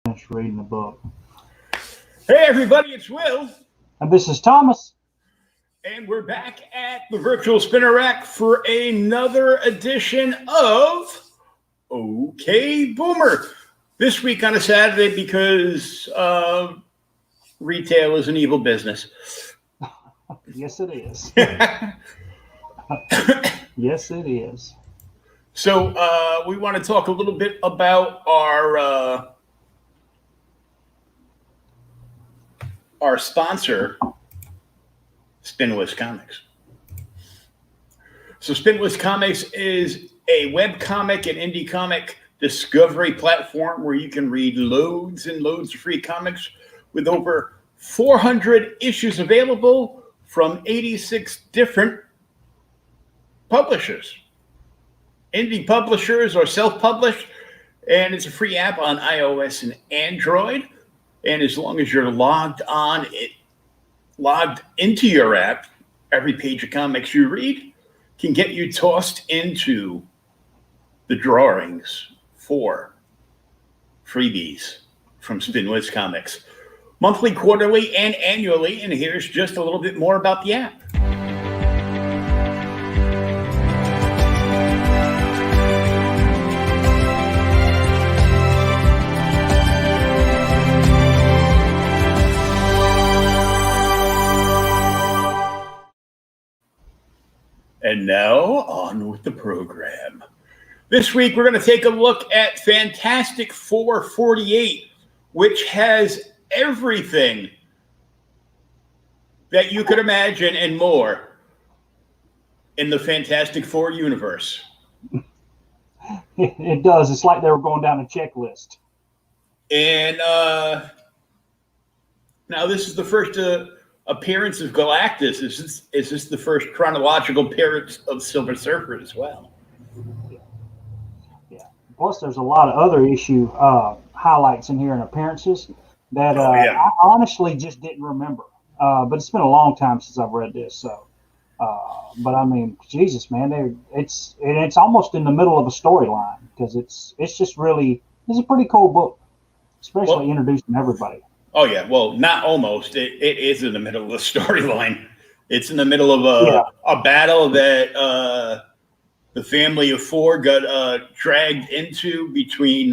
finished reading the book. Hey everybody, it's Will. And this is Thomas. And we're back at the virtual spinner rack for another edition of OK Boomer. This week on a Saturday because retail is an evil business. Yes, it is. Yes, it is. So we want to talk a little bit about our sponsor, Spinwizz Comics. So Spinwizz Comics is a webcomic and indie comic discovery platform where you can read loads and loads of free comics with over 400 issues available from 86 different publishers. Indie publishers or self-published, and it's a free app on iOS and Android. And as long as you're logged into your app, every page of comics you read can get you tossed into the drawings for freebies from Spinwizz Comics, monthly, quarterly, and annually. And here's just a little bit more about the app. And now, on with the program. This week, we're going to take a look at FantasticFour 48, which has everything that you could imagine and more in the Fantastic Four universe. It does. It's like they were going down a checklist. And now this is the first appearance of Galactus. Is this the first chronological appearance of Silver Surfer as well? Yeah. Plus, there's a lot of other issue highlights in here and appearances that I honestly just didn't remember. But it's been a long time since I've read this. So, but I mean, Jesus, man, it's almost in the middle of a storyline because it's a pretty cool book, especially introducing everybody. Oh, yeah. Well, not almost. It is in the middle of the storyline. It's in the middle of a battle that the family of four got dragged into between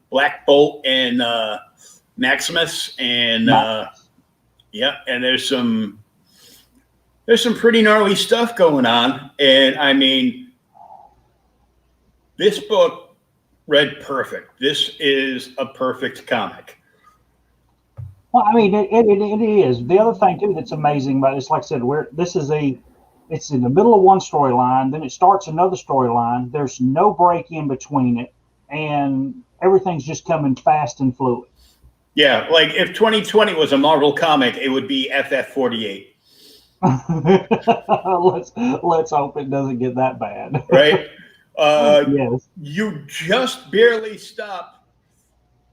Black Bolt and Maximus. And, and there's some pretty gnarly stuff going on. And, I mean, this book read perfect. This is a perfect comic. Well, I mean, it is. The other thing, too, that's amazing about this, like I said, it's in the middle of one storyline, then it starts another storyline. There's no break in between it, and everything's just coming fast and fluid. Yeah, like if 2020 was a Marvel comic, it would be FF48. Let's hope it doesn't get that bad. Right? Yes. You just barely stop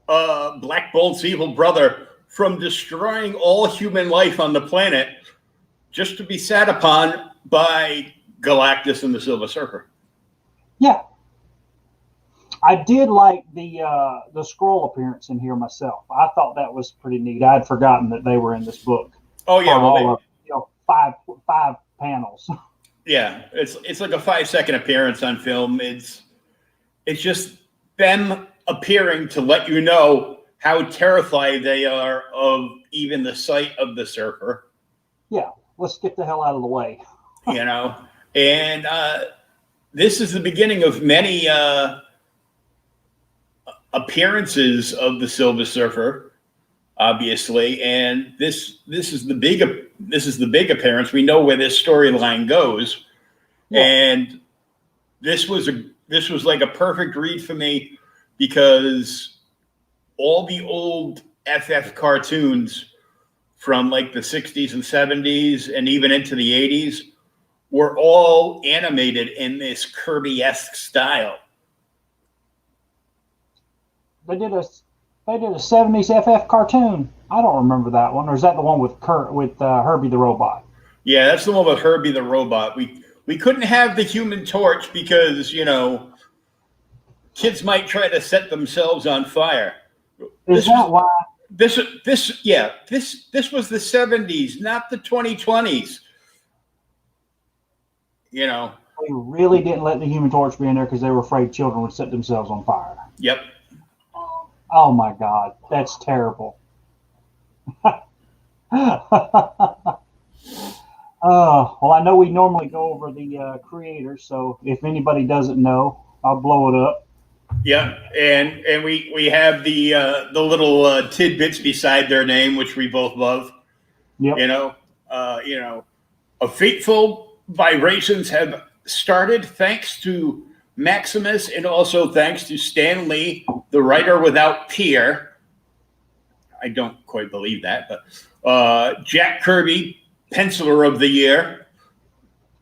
Black Bolt's evil brother from destroying all human life on the planet just to be sat upon by Galactus and the Silver Surfer. Yeah. I did like the Skrull appearance in here myself. I thought that was pretty neat. I'd forgotten that they were in this book. Oh yeah, five panels. Yeah, it's like a 5-second appearance on film. It's just them appearing to let you know how terrified they are of even the sight of the Surfer. Yeah, let's get the hell out of the way. And this is the beginning of many appearances of the Silver Surfer, obviously. And this is the big appearance. We know where this storyline goes, and this was like a perfect read for me because all the old FF cartoons from like the 60s and 70s and even into the 80s were all animated in this Kirby-esque style. They did a 70s FF cartoon. I don't remember that one. Or is that the one with Herbie the Robot? Yeah, that's the one with Herbie the Robot. We couldn't have the Human Torch because, kids might try to set themselves on fire. Is that why? This was the 70s, not the 2020s. You know. They really didn't let the Human Torch be in there because they were afraid children would set themselves on fire. Yep. Oh my God, that's terrible. Well, I know we normally go over the creator, so if anybody doesn't know, I'll blow it up. Yeah, and we have the little tidbits beside their name, which we both love. Yep. A fateful vibrations have started thanks to Maximus and also thanks to Stan Lee, the writer without peer. I don't quite believe that, but Jack Kirby, penciler of the year,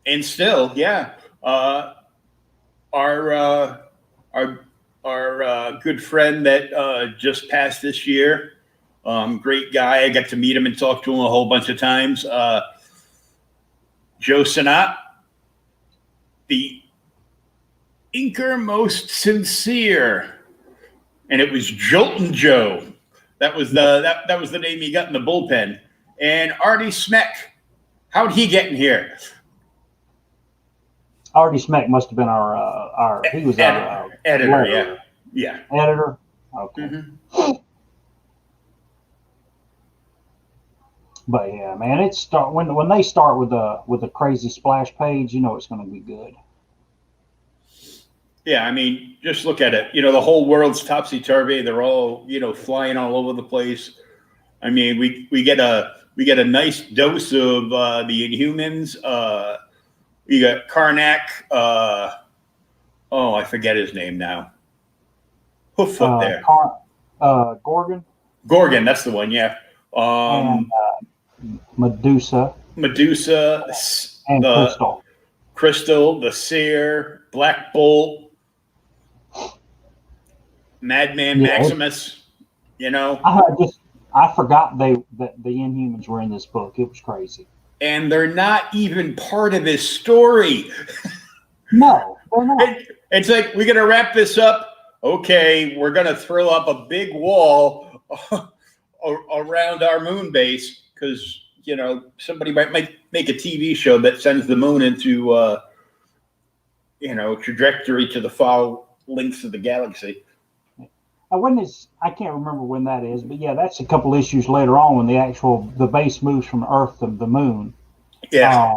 and still, yeah, our good friend that just passed this year, great guy. I got to meet him and talk to him a whole bunch of times. Joe Sinat, the inker most sincere, and it was Jolton Joe. That was the name he got in the bullpen. And Artie Smeck, how'd he get in here? Artie Smeck must have been our he was our editor. Yeah. Editor. Okay. Mm-hmm. But yeah, man, when they start with a crazy splash page, you know it's going to be good. Yeah, I mean, just look at it. The whole world's topsy-turvy. They're all, flying all over the place. I mean, we get a nice dose of the Inhumans. We got Karnak. I forget his name now. Hooffoot there. Gorgon. Gorgon, that's the one. Yeah. And Medusa. And Crystal, the Seer, Black Bolt, Madman Maximus. I forgot that the Inhumans were in this book. It was crazy. And they're not even part of this story. No, they're not. It's like, we're going to wrap this up. Okay, we're going to throw up a big wall around our moon base because, somebody might make a TV show that sends the moon into, trajectory to the far lengths of the galaxy. I can't remember when that is, but yeah, that's a couple issues later on when the base moves from Earth to the moon. Yeah.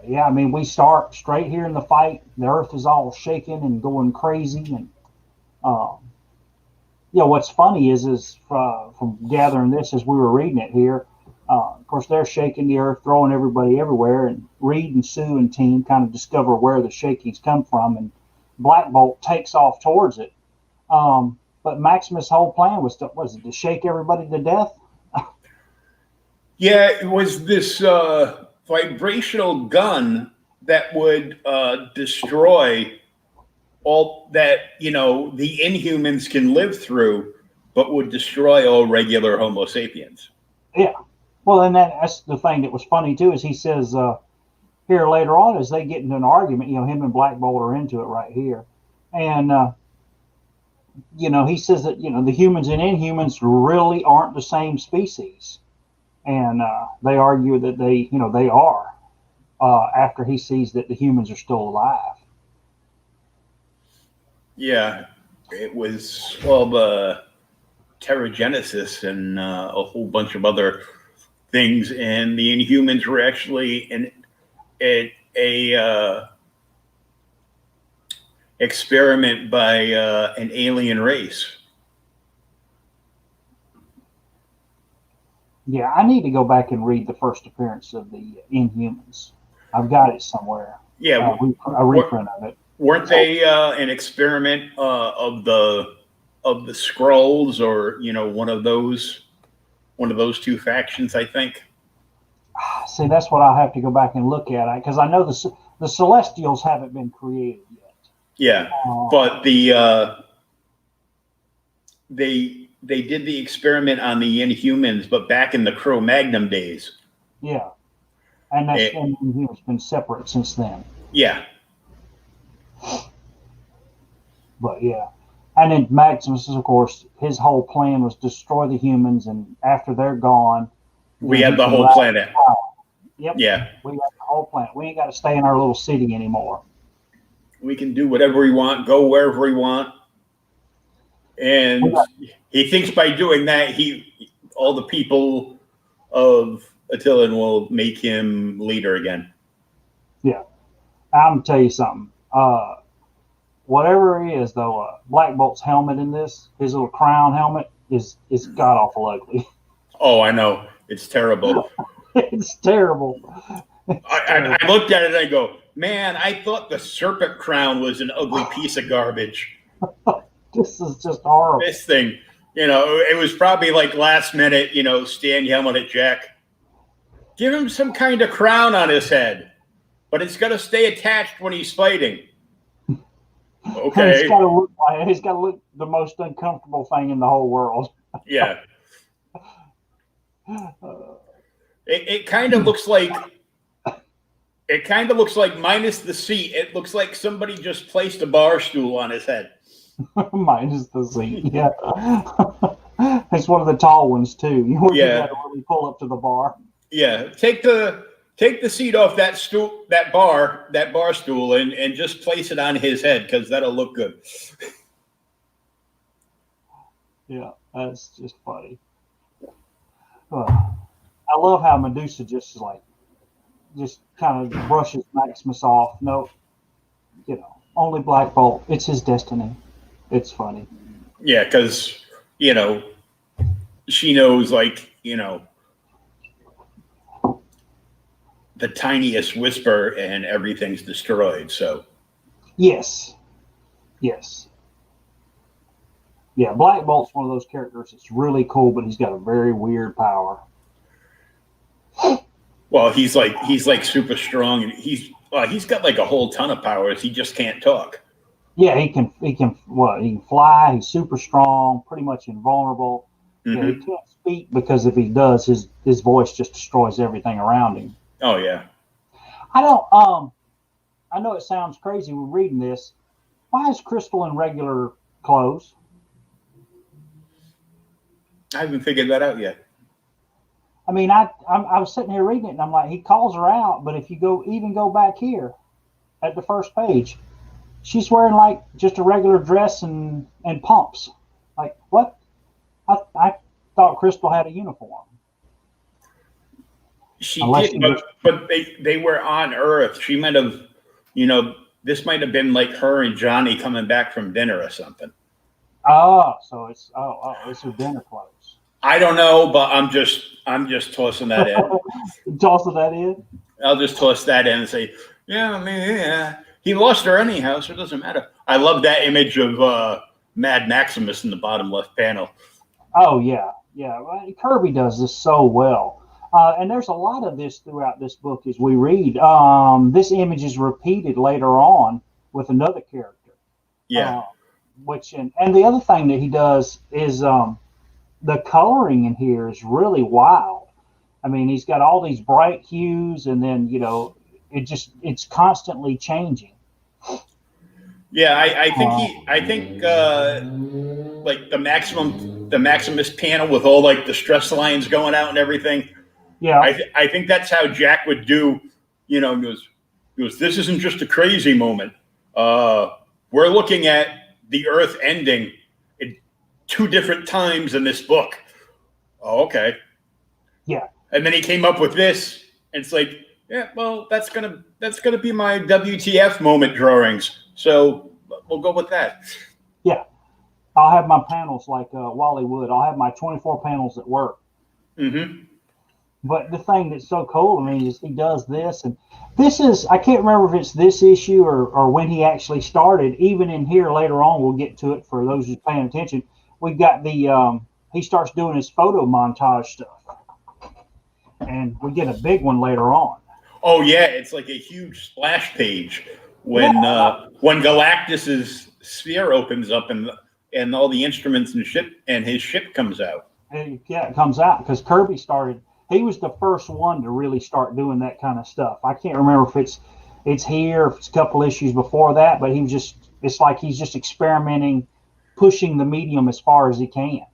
Yeah, I mean, we start straight here in the fight. The Earth is all shaking and going crazy, and what's funny is from gathering this as we were reading it here. Of course, they're shaking the Earth, throwing everybody everywhere, and Reed and Sue and team kind of discover where the shakings come from, and Black Bolt takes off towards it. But Maximus' whole plan was to shake everybody to death. Yeah, it was this vibrational gun that would destroy all that, the Inhumans can live through, but would destroy all regular Homo sapiens. Yeah. Well, and that's the thing that was funny, too, is he says here later on as they get into an argument, him and Black Bolt are into it right here. And, he says that, the humans and Inhumans really aren't the same species. And they argue that they are after he sees that the humans are still alive. Yeah, it was all the Terrigenesis and a whole bunch of other things, and the Inhumans were actually a experiment by an alien race. Yeah, I need to go back and read the first appearance of the Inhumans. I've got it somewhere. Yeah, a reprint of it. Weren't they an experiment of the Skrulls, or one of those two factions? I think. See, that's what I'll have to go back and look at, because I know the Celestials haven't been created yet. Yeah, but they did the experiment on the Inhumans, but back in the Cro-Magnon days. Yeah, and Inhumans been separate since then. Yeah. But yeah, And then Maximus, of course, his whole plan was destroy the humans, and after they're gone, we have the whole planet. Yep. Yeah. We got the whole planet. We ain't got to stay in our little city anymore. We can do whatever we want, go wherever we want. And he thinks by doing that, all the people of Attilan will make him leader again. Yeah. I'm going to tell you something. Whatever it is, though, Black Bolt's helmet in this, his little crown helmet, is god awful ugly. Oh, I know. It's terrible. It's terrible. I looked at it and I go, man, I thought the serpent crown was an ugly piece of garbage. This is just horrible. This thing, it was probably like last minute, Stan yelling at Jack, give him some kind of crown on his head, but it's got to stay attached when he's fighting. Okay. He's got to look the most uncomfortable thing in the whole world. Yeah. It kind of looks like minus the seat. It looks like somebody just placed a bar stool on his head. Minus the seat, yeah. It's one of the tall ones too. You got to really pull up to the bar. Yeah, take the seat off that stool, that bar stool, and just place it on his head because that'll look good. Yeah, that's just funny. I love how Medusa just kind of brushes Maximus off. No, only Black Bolt. It's his destiny. It's funny. Yeah, because she knows, the tiniest whisper and everything's destroyed. So. Yes. Yeah, Black Bolt's one of those characters that's really cool, but he's got a very weird power. Well, he's like super strong, and he's got like a whole ton of powers. He just can't talk. Yeah, he can fly. He's super strong, pretty much invulnerable. Mm-hmm. Yeah, he can't speak because if he does, his voice just destroys everything around him. Oh yeah. I know it sounds crazy when reading this. Why is Crystal in regular clothes? I haven't figured that out yet. I mean, I was sitting here reading it, and I'm like, he calls her out, but if you go back here at the first page, she's wearing like just a regular dress and pumps. Like what? I thought Crystal had a uniform. She did, but they were on Earth. She might have, this might have been like her and Johnny coming back from dinner or something. Oh, so it's her dinner clothes. I don't know, but I'm just tossing that in. Tossing that in? I'll just toss that in and say, yeah, he lost her anyhow, so it doesn't matter. I love that image of Mad Maximus in the bottom left panel. Oh yeah. Kirby does this so well, and there's a lot of this throughout this book as we read. This image is repeated later on with another character. Yeah. And the other thing that he does is the coloring in here is really wild. I mean, he's got all these bright hues, and then it's constantly changing. Yeah, I think like the Maximus panel with all like the stress lines going out and everything. Yeah, I think that's how Jack would do. He goes, this isn't just a crazy moment. We're looking at the Earth ending in 2 different times in this book. Oh, okay. Yeah. And then he came up with this, and it's like, yeah, well, that's gonna be my WTF moment drawings. So we'll go with that. Yeah. I'll have my panels like Wally Wood. I'll have my 24 panels at work. Mm-hmm. But the thing that's so cool to me is he does this, and this is, I can't remember if it's this issue or when he actually started. Even in here later on, we'll get to it for those who's paying attention. We've got he starts doing his photo montage stuff, and we get a big one later on. Oh yeah, it's like a huge splash page when Galactus's sphere opens up and all the instruments and his ship comes out. Yeah, it comes out because Kirby started. He was the first one to really start doing that kind of stuff. I can't remember if it's here, if it's a couple issues before that, but it's like he's just experimenting, pushing the medium as far as he can.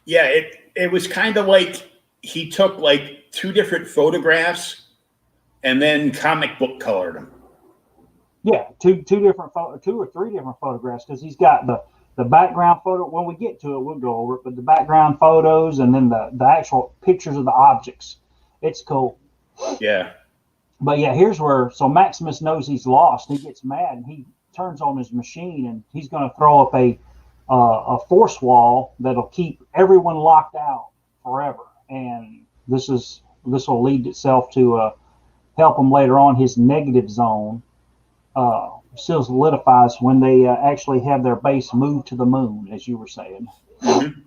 Yeah, it was kind of like he took like 2 different photographs and then comic book colored them. Yeah, two or three different photographs, because he's got the background photo. When we get to it, we'll go over it. But the background photos and then the actual pictures of the objects. It's cool. Yeah. But yeah, here's where, so Maximus knows he's lost. He gets mad and he turns on his machine, and he's going to throw up a force wall that'll keep everyone locked out forever. And this will lead itself to help him later on. His negative zone still solidifies when they actually have their base moved to the moon, as you were saying. Mm-hmm.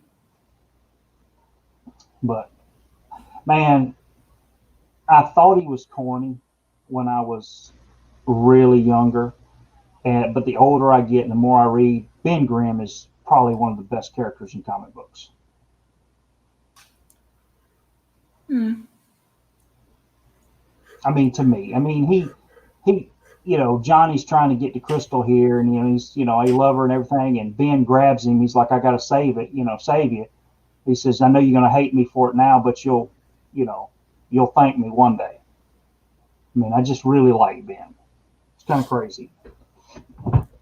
But man, I thought he was corny when I was really younger, but the older I get and the more I read, Ben Grimm is probably one of the best characters in comic books. I mean, to me, he, Johnny's trying to get to Crystal here, and he's, he love her and everything, and Ben grabs him. He's like, I got to save you. He says, I know you're going to hate me for it now, but you'll thank me one day. I mean, I just really like Ben. It's kind of crazy.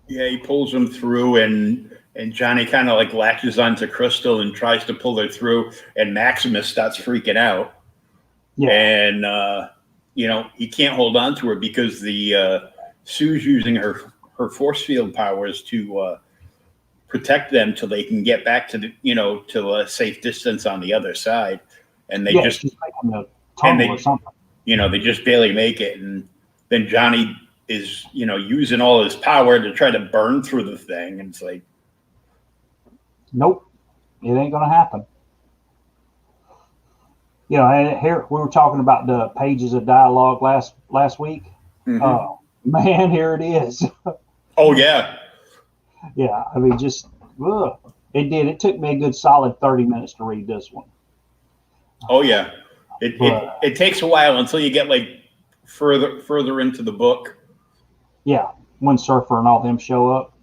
Yeah, he pulls him through, and Johnny kind of like latches onto Crystal and tries to pull her through, and Maximus starts freaking out. Yeah. And he can't hold on to her because Sue's using her force field powers to protect them till they can get back to to a safe distance on the other side, and they just she's making a tunnel or something. They just barely make it, and then Johnny is using all his power to try to burn through the thing, and it's like, nope, it ain't gonna happen. Here we were talking about the pages of dialogue last week. Mm-hmm. Oh man, here it is. Oh yeah. Yeah, I mean, just it took me a good solid 30 minutes to read this one. Oh yeah, it takes a while until you get like further into the book. Yeah, when Surfer and all them show up.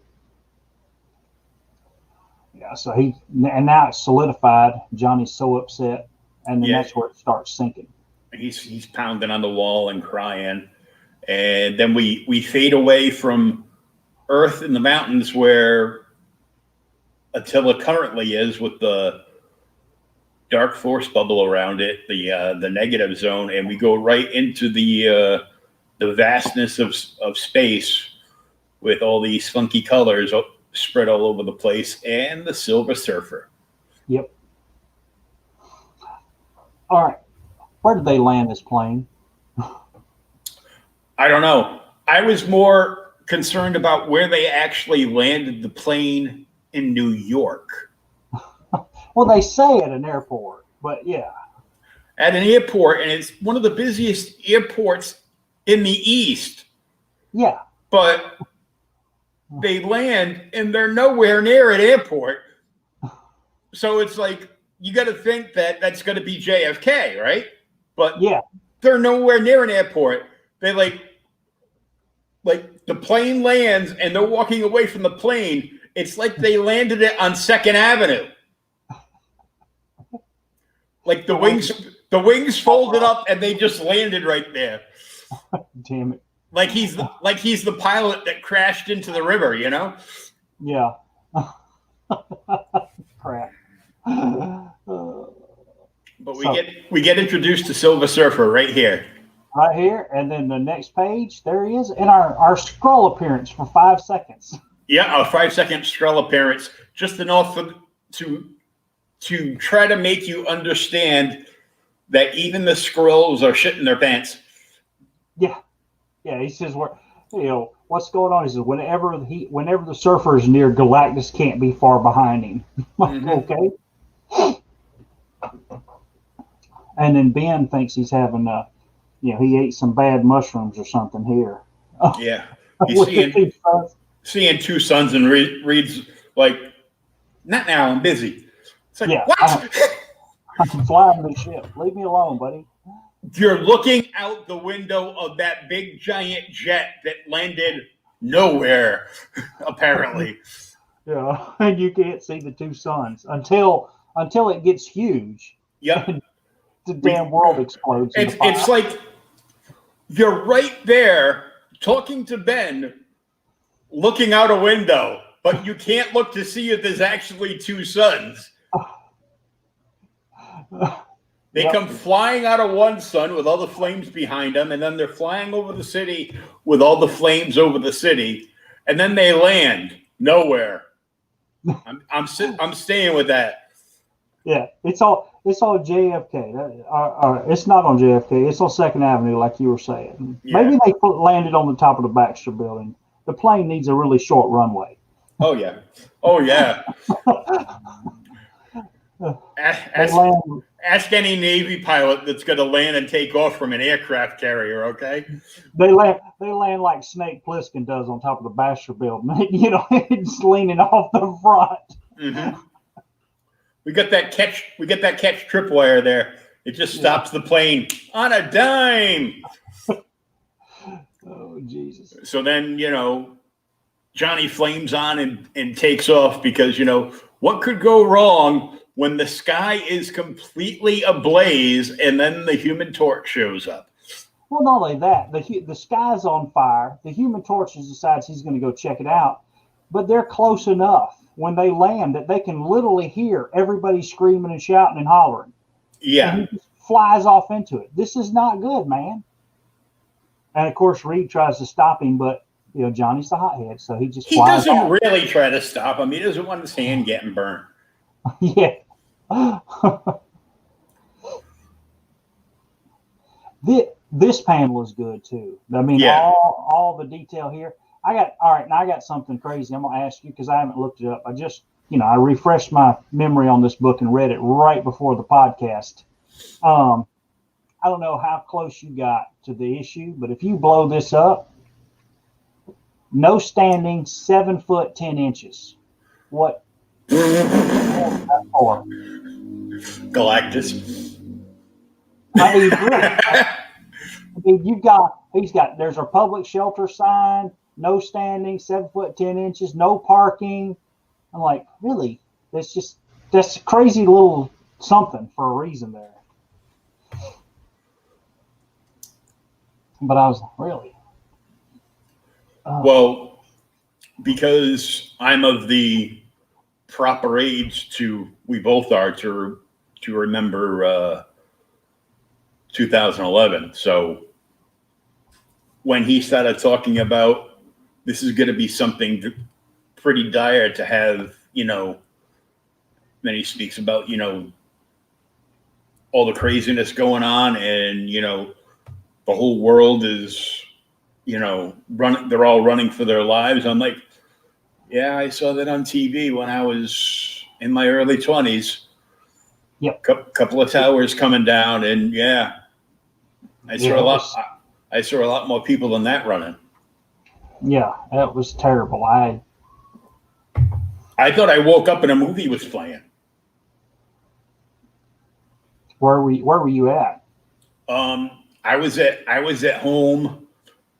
Yeah, so now it's solidified. Johnny's so upset, and then that's where it starts sinking. He's pounding on the wall and crying, and then we fade away from Earth in the mountains where Attila currently is, with the dark force bubble around it, the negative zone, and we go right into the vastness of space with all these funky colors spread all over the place, and the Silver Surfer. Yep. All right, where did they land this plane? I don't know. I was more concerned about where they actually landed the plane in New York. Well, they say at an airport, but yeah. At an airport, and it's one of the busiest airports in the East. Yeah. But they land, and they're nowhere near an airport. So it's like, you got to think that that's going to be JFK, right? But yeah, they're nowhere near an airport. They like the plane lands, and they're walking away from the plane. It's like they landed it on 2nd Avenue. Like the wings folded up, and they just landed right there. Damn it! Like he's the pilot that crashed into the river, Yeah. Crap. But we get introduced to Silver Surfer right here. Right here, and then the next page, there he is, and our scroll appearance for 5 seconds. Yeah, a 5-second scroll appearance, just enough to try to make you understand that even the Skrulls are shitting their pants. Yeah. He says, what's going on? He says, whenever the Surfer is near, Galactus can't be far behind him. Okay. And then Ben thinks he's having he ate some bad mushrooms or something here. Yeah. He's seeing 2 sons, and reads like, not now, I'm busy. It's like, what? I'm flying the ship. Leave me alone, buddy. You're looking out the window of that big giant jet that landed nowhere, apparently. Yeah, and you can't see the two suns until it gets huge. Yep. And the damn world explodes into fire. It's like you're right there talking to Ben, looking out a window, but you can't look to see if there's actually two suns. They come flying out of one sun with all the flames behind them, and then they're flying over the city with all the flames over the city, and then they land nowhere. I'm staying with that. Yeah, it's all JFK. It's not on JFK. It's on Second Avenue, like you were saying. Yeah. Maybe they landed on the top of the Baxter Building. The plane needs a really short runway. Oh yeah. Oh yeah. Ask any Navy pilot that's going to land and take off from an aircraft carrier, okay? They land like Snake Plissken does on top of the Baxter Building. You know, it's leaning off the front. Mm-hmm. We got that catch tripwire there. It just stops the plane on a dime. Oh Jesus! So then Johnny flames on and takes off because what could go wrong when the sky is completely ablaze and then the Human Torch shows up? Well, not only that, the sky's on fire. The Human Torch decides he's going to go check it out, but they're close enough when they land that they can literally hear everybody screaming and shouting and hollering. Yeah. And he just flies off into it. This is not good, man. And of course, Reed tries to stop him, but Johnny's the hothead, so he just flies doesn't off. Really try to stop him. He doesn't want his hand getting burned. Yeah. This panel is good too. I mean, all the detail here. I got something crazy I'm gonna ask you because I haven't looked it up. I just I refreshed my memory on this book and read it right before the podcast. I don't know how close you got to the issue, but if you blow this up, no standing, 7 foot 10 inches. What? For? Galactus. I mean, there's a public shelter sign, no standing, 7 foot 10 inches, no parking. I'm like, really? That's a crazy little something for a reason there. But I was like, really? Well, because I'm of the proper age we both are to remember 2011. So when he started talking about this is going to be something pretty dire to have, then he speaks about, all the craziness going on and, the whole world is, running, they're all running for their lives. I'm like, yeah, I saw that on TV when I was in my early 20s. Yep. Couple of towers coming down, and I saw a lot more people than that running. Yeah, that was terrible. I thought I woke up and a movie was playing. Where were you at? I was at home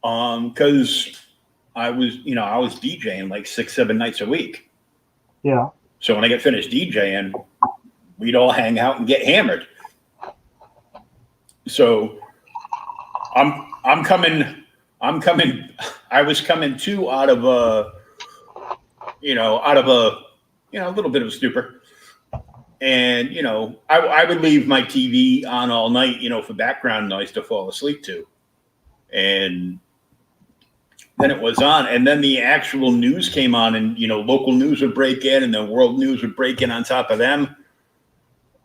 because I was DJing like 6-7 nights a week. Yeah. So when I get finished DJing, we'd all hang out and get hammered. So I'm coming. I was coming to out of a little bit of a stupor. And, I would leave my TV on all night, for background noise to fall asleep to. And then it was on. And then the actual news came on and, local news would break in and then world news would break in on top of them.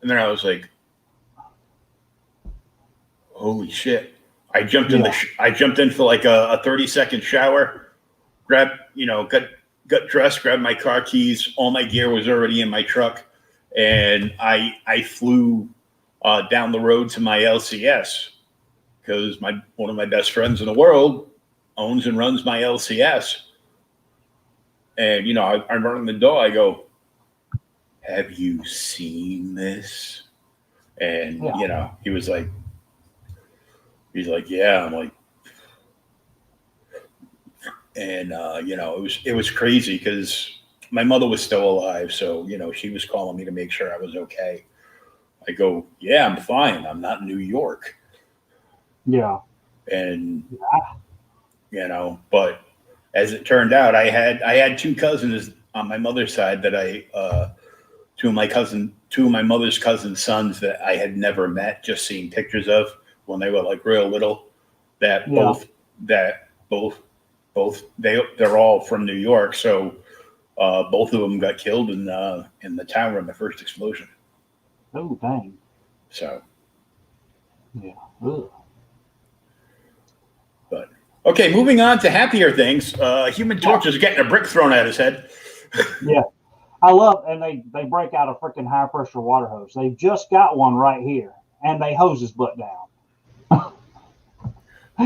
And then I was like, holy shit. I jumped in for like a 30-second shower, got dressed, grabbed my car keys. All my gear was already in my truck. And I flew down the road to my LCS because one of my best friends in the world owns and runs my LCS. And, I'm running the door. I go, have you seen this? And, he's like, yeah. I'm like, and, it was crazy because my mother was still alive, so she was calling me to make sure I was okay. I go, yeah, I'm fine. I'm not in New York. Yeah. And but as it turned out, I had two cousins on my mother's side that two of my mother's cousin's sons that I had never met, just seen pictures of when they were like real little. They're all from New York, so both of them got killed in the tower in the first explosion. Oh, dang. So. Yeah. Ugh. But okay, moving on to happier things. Human Torch is getting a brick thrown at his head. Yeah. I love, and they break out a freaking high pressure water hose. They've just got one right here, and they hose his butt down.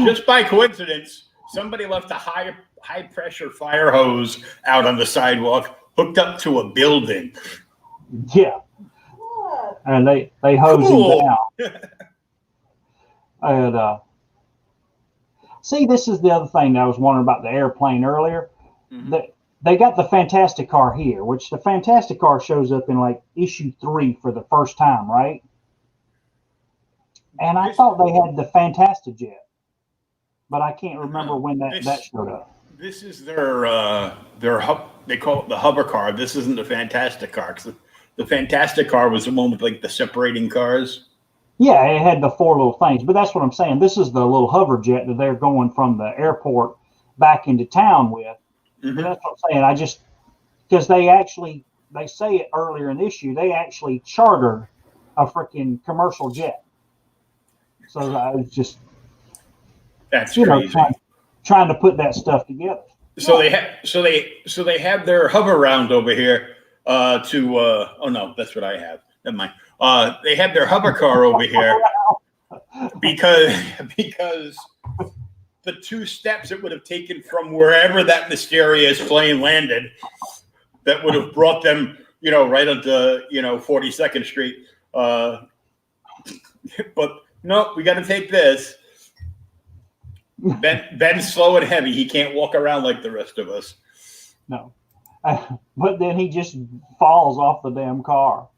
Just by coincidence, somebody left a high pressure fire hose out on the sidewalk, hooked up to a building. Yeah, and they hose him down. And see, this is the other thing that I was wondering about the airplane earlier. Mm-hmm. They got the Fantastic car here, which the Fantastic car shows up in like issue 3 for the first time, right? And I thought they had the Fantastic Jet, but I can't remember when that showed up. This is their they call it the hover car. This isn't the Fantastic car, because the Fantastic car was the one with like the separating cars. Yeah, it had the 4 little things, but that's what I'm saying. This is the little hover jet that they're going from the airport back into town with. Mm-hmm. That's what I'm saying. Because they say it earlier in the issue, they actually chartered a freaking commercial jet. So I was just, that's crazy. Trying to put that stuff together. So they have their hover round over here oh no, that's what I have. Never mind. They have their hover car over here because the 2 steps it would have taken from wherever that mysterious plane landed, that would have brought them, right onto 42nd Street. But no, we got to take this. Ben's slow and heavy. He can't walk around like the rest of us. No, but then he just falls off the damn car.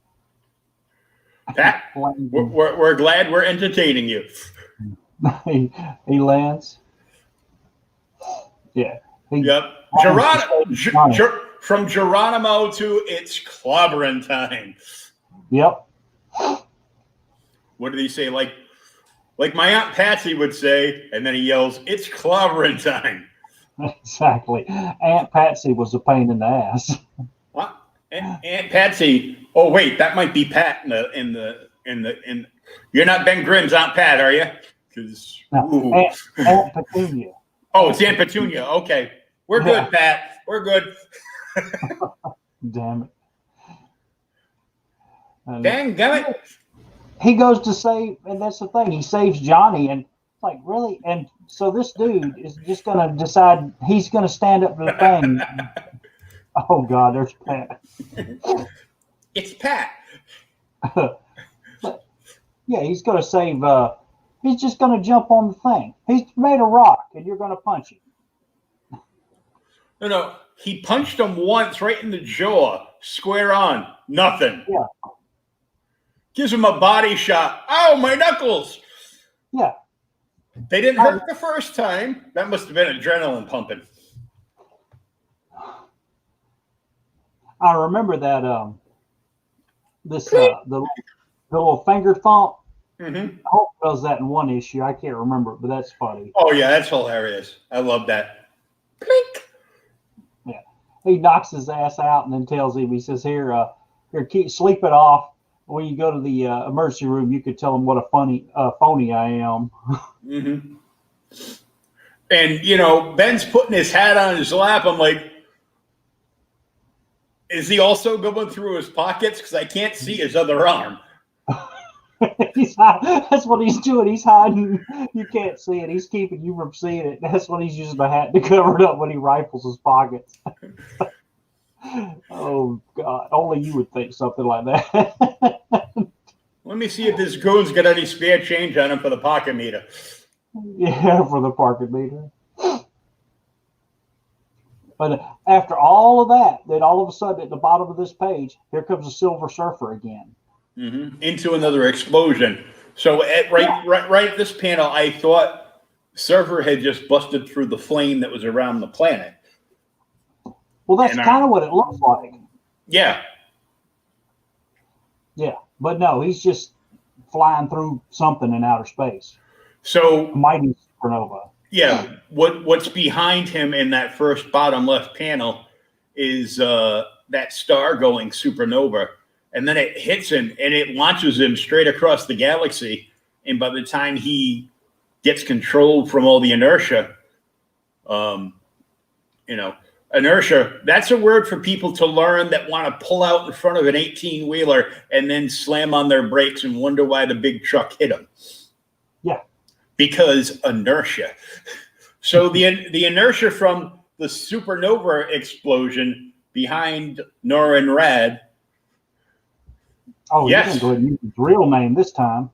Pat, we're glad we're entertaining you. he lands. Yeah. Yep. From Geronimo to it's clobbering time. Yep. What did he say? Like my Aunt Patsy would say, and then he yells, "It's clobbering time." Exactly. Aunt Patsy was a pain in the ass. What? Aunt Patsy. Oh wait, that might be Pat in the. You're not Ben Grimm's Aunt Pat, are you? Because Aunt Petunia. Oh, it's Aunt Petunia. Okay, we're good, Pat. We're good. Damn it! Dang it! He goes to save, and that's the thing. He saves Johnny, and like really, and so this dude is just gonna decide he's gonna stand up to the thing. Oh God, there's Pat. It's Pat. Yeah, he's gonna save. He's just gonna jump on the thing. He's made a rock, and you're gonna punch him. No, he punched him once right in the jaw, square on, nothing. Yeah. Gives him a body shot. Oh, my knuckles. Yeah. They didn't hurt the first time. That must have been adrenaline pumping. I remember that the little finger thump. Mm-hmm. Hulk does that in one issue. I can't remember it, but that's funny. Oh yeah, that's hilarious. I love that. Plink. Yeah. He knocks his ass out and then tells him, he says, here, sleep it off. When you go to the emergency room, you could tell him what a phony I am. Mm-hmm. And, Ben's putting his hat on his lap. I'm like, is he also going through his pockets? Because I can't see his other arm. That's what he's doing. He's hiding. You can't see it. He's keeping you from seeing it. That's what he's using the hat to cover it up when he rifles his pockets. Oh, God. Only you would think something like that. Let me see if this goon's got any spare change on him for the pocket meter. Yeah, for the pocket meter. But after all of that, then all of a sudden at the bottom of this page, here comes a Silver Surfer again. Mm-hmm. Into another explosion. So right at this panel, I thought Surfer had just busted through the flame that was around the planet. Well, that's kind of what it looks like. Yeah. Yeah, but no, he's just flying through something in outer space. So a mighty supernova. Yeah, what's behind him in that first bottom left panel is that star going supernova, and then it hits him and it launches him straight across the galaxy. And by the time he gets controlled from all the inertia, inertia, that's a word for people to learn that want to pull out in front of an 18-wheeler and then slam on their brakes and wonder why the big truck hit them. Yeah. Because inertia. So the inertia from the supernova explosion behind Nora and Rad. Oh, yes. You're going to go ahead and use his real name this time.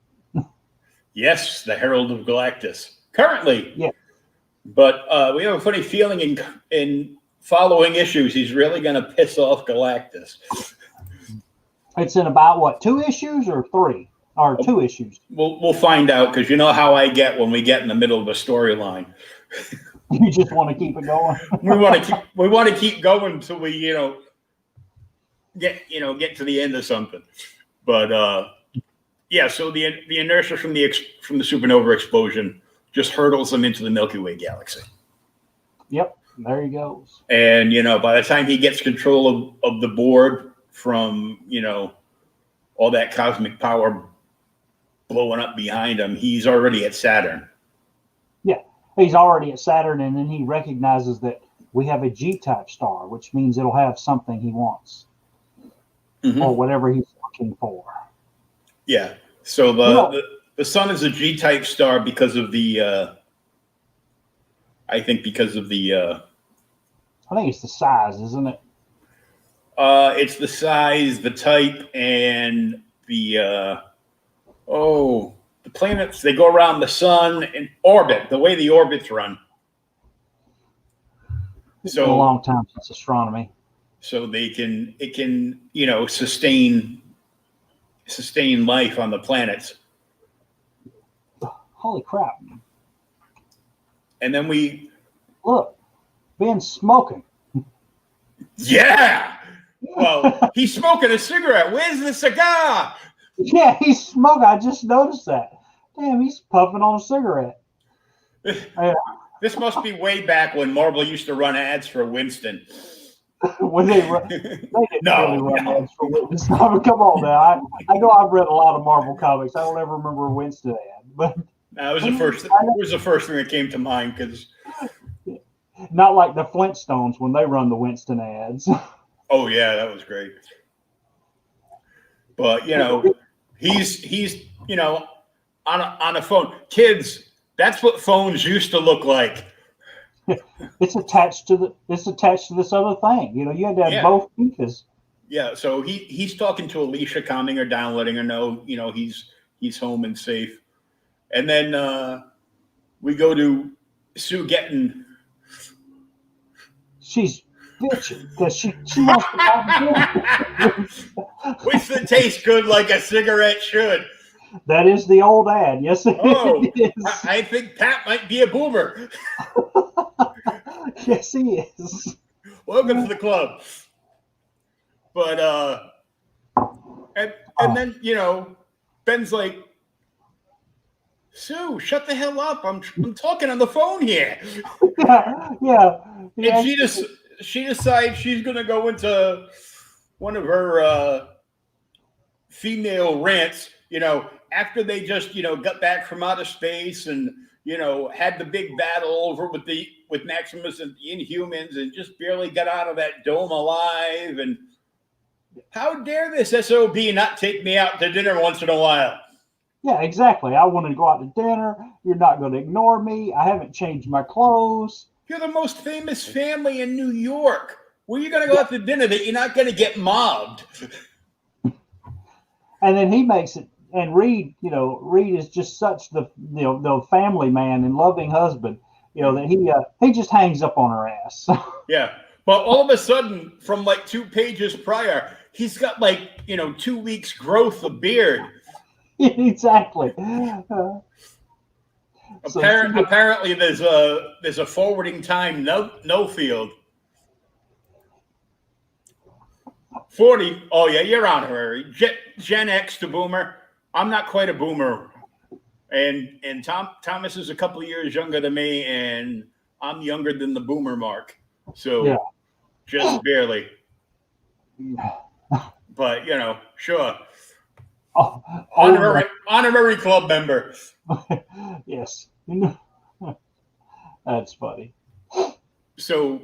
Yes, the Herald of Galactus. Currently. Yeah. But we have a funny feeling in following issues, he's really going to piss off Galactus. It's in about, what, 2 issues or 3? Or 2 issues? We'll find out, because you know how I get when we get in the middle of a storyline. You just want to keep it going. we want to keep going until we get to the end of something. But yeah, so the inertia from the supernova explosion just hurtles them into the Milky Way galaxy. Yep, there he goes. And by the time he gets control of the board from all that cosmic power blowing up behind him, he's already at Saturn. Yeah, he's already at Saturn, and then he recognizes that we have a G-type star, which means it'll have something he wants, or whatever he's looking for. Yeah. So the sun is a G-type star because of the. I think because of the. I think it's the size, isn't it? It's the size, the type, and the. The planets, they go around the sun in orbit, the way the orbits run. It's been a long time since astronomy. So it can sustain life on the planets. Holy crap. And then look, Ben's smoking. Yeah. Well, he's smoking a cigarette. Where's the cigar? Yeah, he's smoking. I just noticed that. Damn, he's puffing on a cigarette. This must be way back when Marvel used to run ads for Winston. When they didn't really run ads for Winston. Come on now. I know I've read a lot of Marvel comics. I don't ever remember a Winston ad. But that was the first thing that came to mind, because not like the Flintstones when they run the Winston ads. Oh yeah, that was great. But he's on a phone. Kids, that's what phones used to look like. It's attached to this other thing. You had to have both pieces. Yeah, so he's talking to Alicia, calming her down, letting her know, he's home and safe. And then we go to Sue getting. She's bitching because she wants to have Which that tastes good like a cigarette should. That is the old ad. Yes, it is. I think Pat might be a boomer. Yes, he is. Welcome to the club. But and then Ben's like, Sue, shut the hell up! I'm talking on the phone here. Yeah. And she decides she's gonna go into one of her female rants. After they just got back from outer space and had the big battle over with Maximus and the Inhumans and just barely got out of that dome alive. And how dare this SOB not take me out to dinner once in a while? Yeah, exactly. I want to go out to dinner. You're not going to ignore me. I haven't changed my clothes. You're the most famous family in New York. Where are you going to go out to dinner that you're not going to get mobbed? And then he makes it. And Reed is just such the family man and loving husband, that he just hangs up on her ass. Yeah. But all of a sudden, from like 2 pages prior, he's got like 2 weeks growth of beard. Exactly. Apparently, there's a forwarding time no field. 40. Oh yeah, you're honorary. Gen X to Boomer. I'm not quite a Boomer, and Thomas is a couple of years younger than me, and I'm younger than the Boomer mark. So yeah. Just barely. But sure. Honorary club member. Yes. That's funny. So,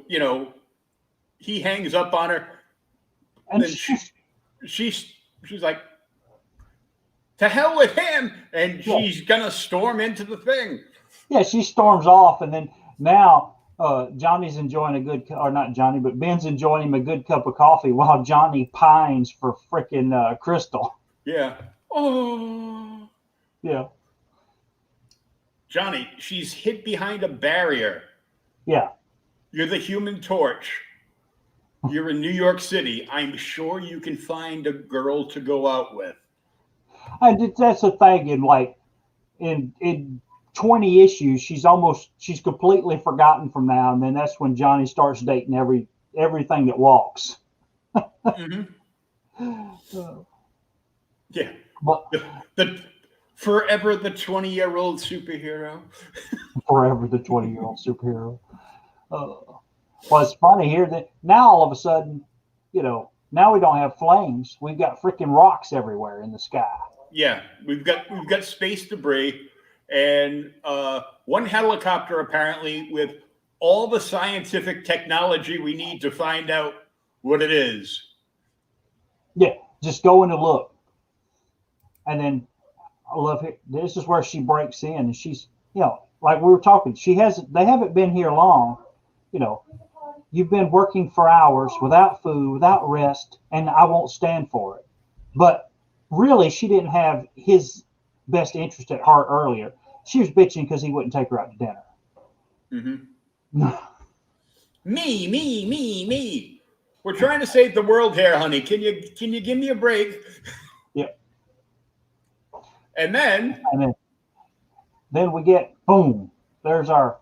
he hangs up on her. And then she's like, to hell with him. And she's going to storm into the thing. Yeah, she storms off. And then now Johnny's enjoying a good, or not Johnny, but Ben's enjoying him a good cup of coffee while Johnny pines for frickin' Crystal. Yeah. Oh. Yeah. Johnny, she's hid behind a barrier. Yeah. You're the Human Torch. You're in New York City. I'm sure you can find a girl to go out with. And that's the thing. In 20 issues, she's completely forgotten from now. And then that's when Johnny starts dating everything that walks. Yeah. But the forever the 20-year-old superhero. Forever the 20-year-old superhero. Well, it's funny here that now all of a sudden, now we don't have flames. We've got freaking rocks everywhere in the sky. Yeah, we've got space debris and one helicopter apparently with all the scientific technology we need to find out what it is. Yeah, just go in and look. And then I love it. This is where she breaks in, and she's, like we were talking, they haven't been here long. You've been working for hours without food, without rest, and I won't stand for it. But really, she didn't have his best interest at heart earlier. She was bitching because he wouldn't take her out to dinner. Mm-hmm. Me. We're trying to save the world here, honey. Can you give me a break? Yeah. And then we get boom. There's our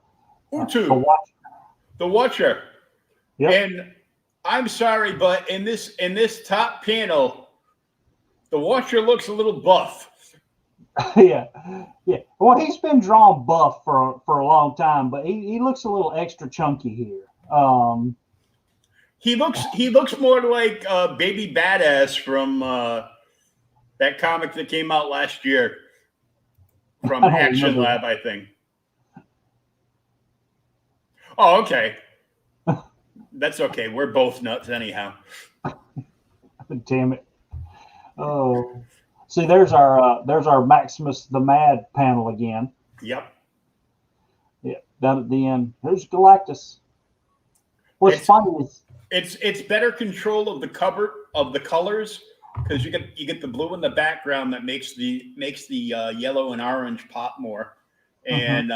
the Watcher. Yep. And I'm sorry, but in this top panel, the Watcher looks a little buff. Yeah. Well, he's been drawn buff for a long time, but he looks a little extra chunky here. He looks more like Baby Badass from that comic that came out last year from Action Lab, I think. Oh, okay. That's okay. We're both nuts anyhow. Damn it. Oh. See, there's our Maximus the Mad panel again. Yep. Yeah, down at the end. There's Galactus. What's funny is it's better control of the cover of the colors because you get the blue in the background that makes the yellow and orange pop more, and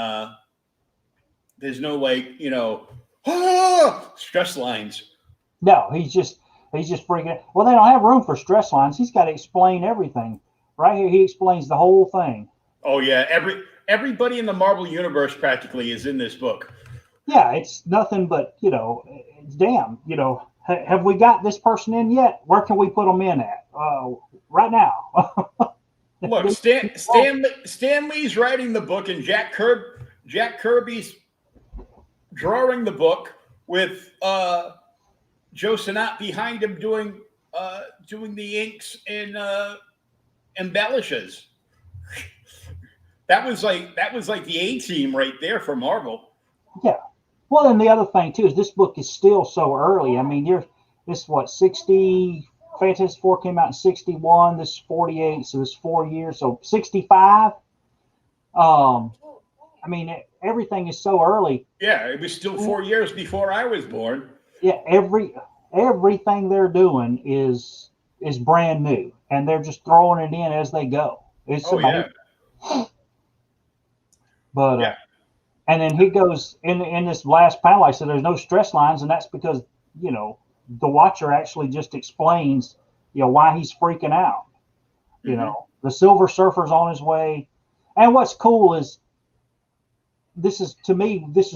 there's no stress lines. No, he's just freaking. Well, they don't have room for stress lines. He's got to explain everything. Right here, he explains the whole thing. Oh yeah, everybody in the Marvel universe practically is in this book. Yeah, it's nothing but damn. Have we got this person in yet? Where can we put them in at? Right now. Look, Stan Lee's writing the book, and Jack Kirby's drawing the book with Joe Sinnott behind him doing the inks and embellishes. That was like the A team right there for Marvel. Yeah. Well, and the other thing too is this book is still so early. I mean, this is what 60. FantasticFour came out in 61. This is 48, so it's 4 years. So 65. I mean, everything is so early. Yeah, it was still 4 years before I was born. Yeah, everything they're doing is brand new, and they're just throwing it in as they go. It's amazing. Yeah. But and then he goes in this last panel. I said, "There's no stress lines," and that's because the watcher actually just explains, why he's freaking out. The Silver Surfer's on his way. And what's cool is this is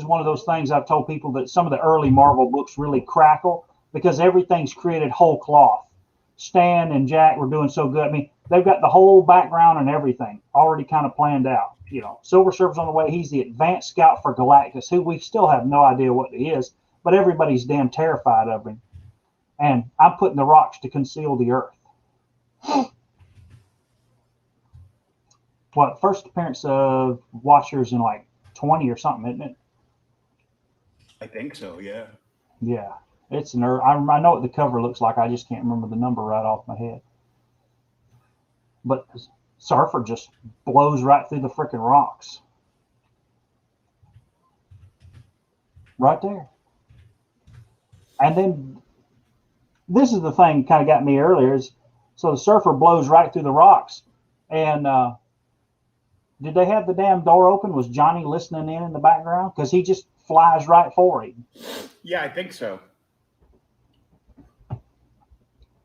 one of those things I've told people that some of the early Marvel books really crackle because everything's created whole cloth. Stan and Jack were doing so good. I mean, they've got the whole background and everything already kind of planned out. Silver Surfer's on the way. He's the advanced scout for Galactus, who we still have no idea what he is, but everybody's damn terrified of him. And I'm putting the rocks to conceal the Earth. What, first appearance of Watchers in like 20 or something, isn't it? I think so, yeah. Yeah, it's an Earth. I know what the cover looks like. I just can't remember the number right off my head. But Surfer just blows right through the freaking rocks. Right there. And then this is the thing kind of got me earlier is so the Surfer blows right through the rocks. And did they have the damn door open? Was Johnny listening in the background? Because he just flies right for him. Yeah, I think so.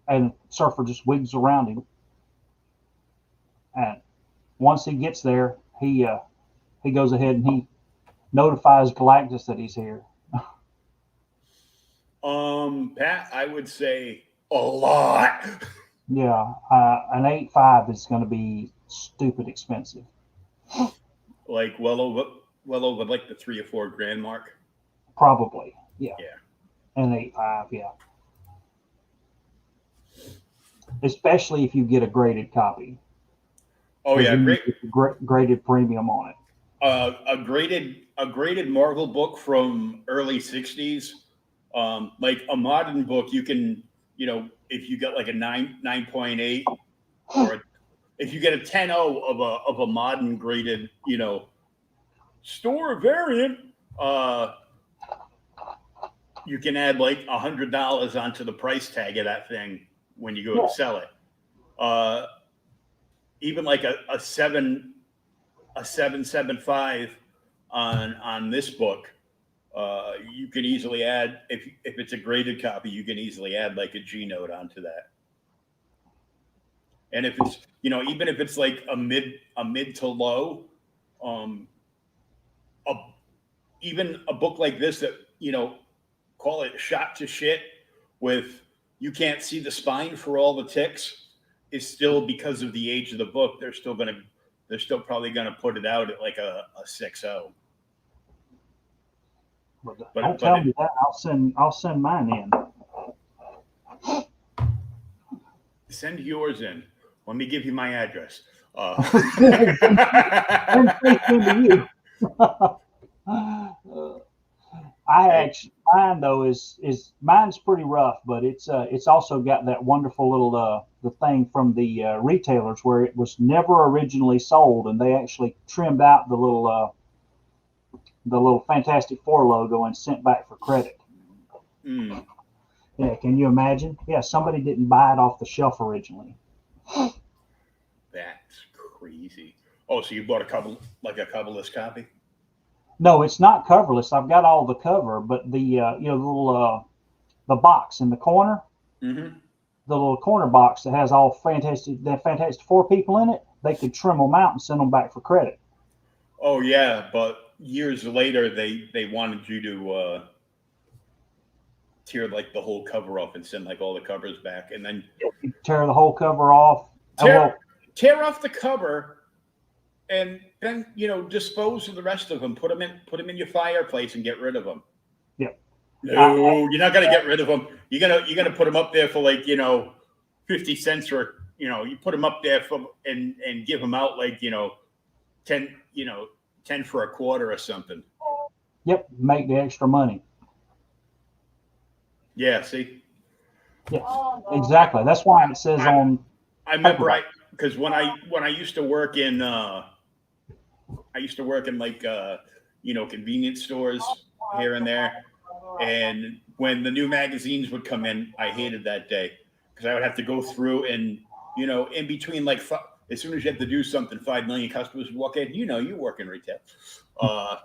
And Surfer just wigs around him. And once he gets there, he goes ahead and he notifies Galactus that he's here. Pat, I would say a lot. Yeah, an 8.5 is going to be stupid expensive. Like well over like the $3 or $4 grand mark. Probably, yeah. Yeah. An 8.5, yeah. Especially if you get a graded copy. Oh yeah, graded premium on it. A graded Marvel book from early '60s, like a modern book, you can, if you get like a 9.8, or if you get a 10.0 of a modern graded, store variant, you can add like $100 onto the price tag of that thing when you go to sell it. Even like a 7.75 on this book, you can easily add, if it's a graded copy, you can easily add like a G note onto that. And if it's, even if it's like a mid to low, even a book like this that, call it shot to shit with, you can't see the spine for all the ticks, is still, because of the age of the book, they're still probably gonna put it out at like a 6.0. But don't tell me that. I'll send mine in. Send yours in. Let me give you my address. Mine though is mine's pretty rough, but it's also got that wonderful little the thing from the retailers where it was never originally sold, and they actually trimmed out the little FantasticFour logo and sent back for credit. Mm. Yeah, can you imagine? Yeah, somebody didn't buy it off the shelf originally. That's crazy. Oh, so you bought a coverless copy? No, it's not coverless. I've got all the cover, but the little the box in the corner, mm-hmm. the little corner box that has all FantasticFour people in it, they could trim them out and send them back for credit. Oh yeah, but years later they wanted you to tear like the whole cover off and send like all the covers back, and then you tear the whole cover off. Tear off the cover. And then dispose of the rest of them. Put them in your fireplace and get rid of them. Yeah. No, you're not gonna get rid of them. You're gonna put them up there for like 50 cents, or you put them up there and give them out like 10 for a quarter or something. Yep, make the extra money. Yeah. See. Yeah, exactly. That's why it says on. I remember because when I used to work in like convenience stores here and there, and when the new magazines would come in, I hated that day because I would have to go through and in between like as soon as you had to do something, 5 million customers would walk in. You work in retail. I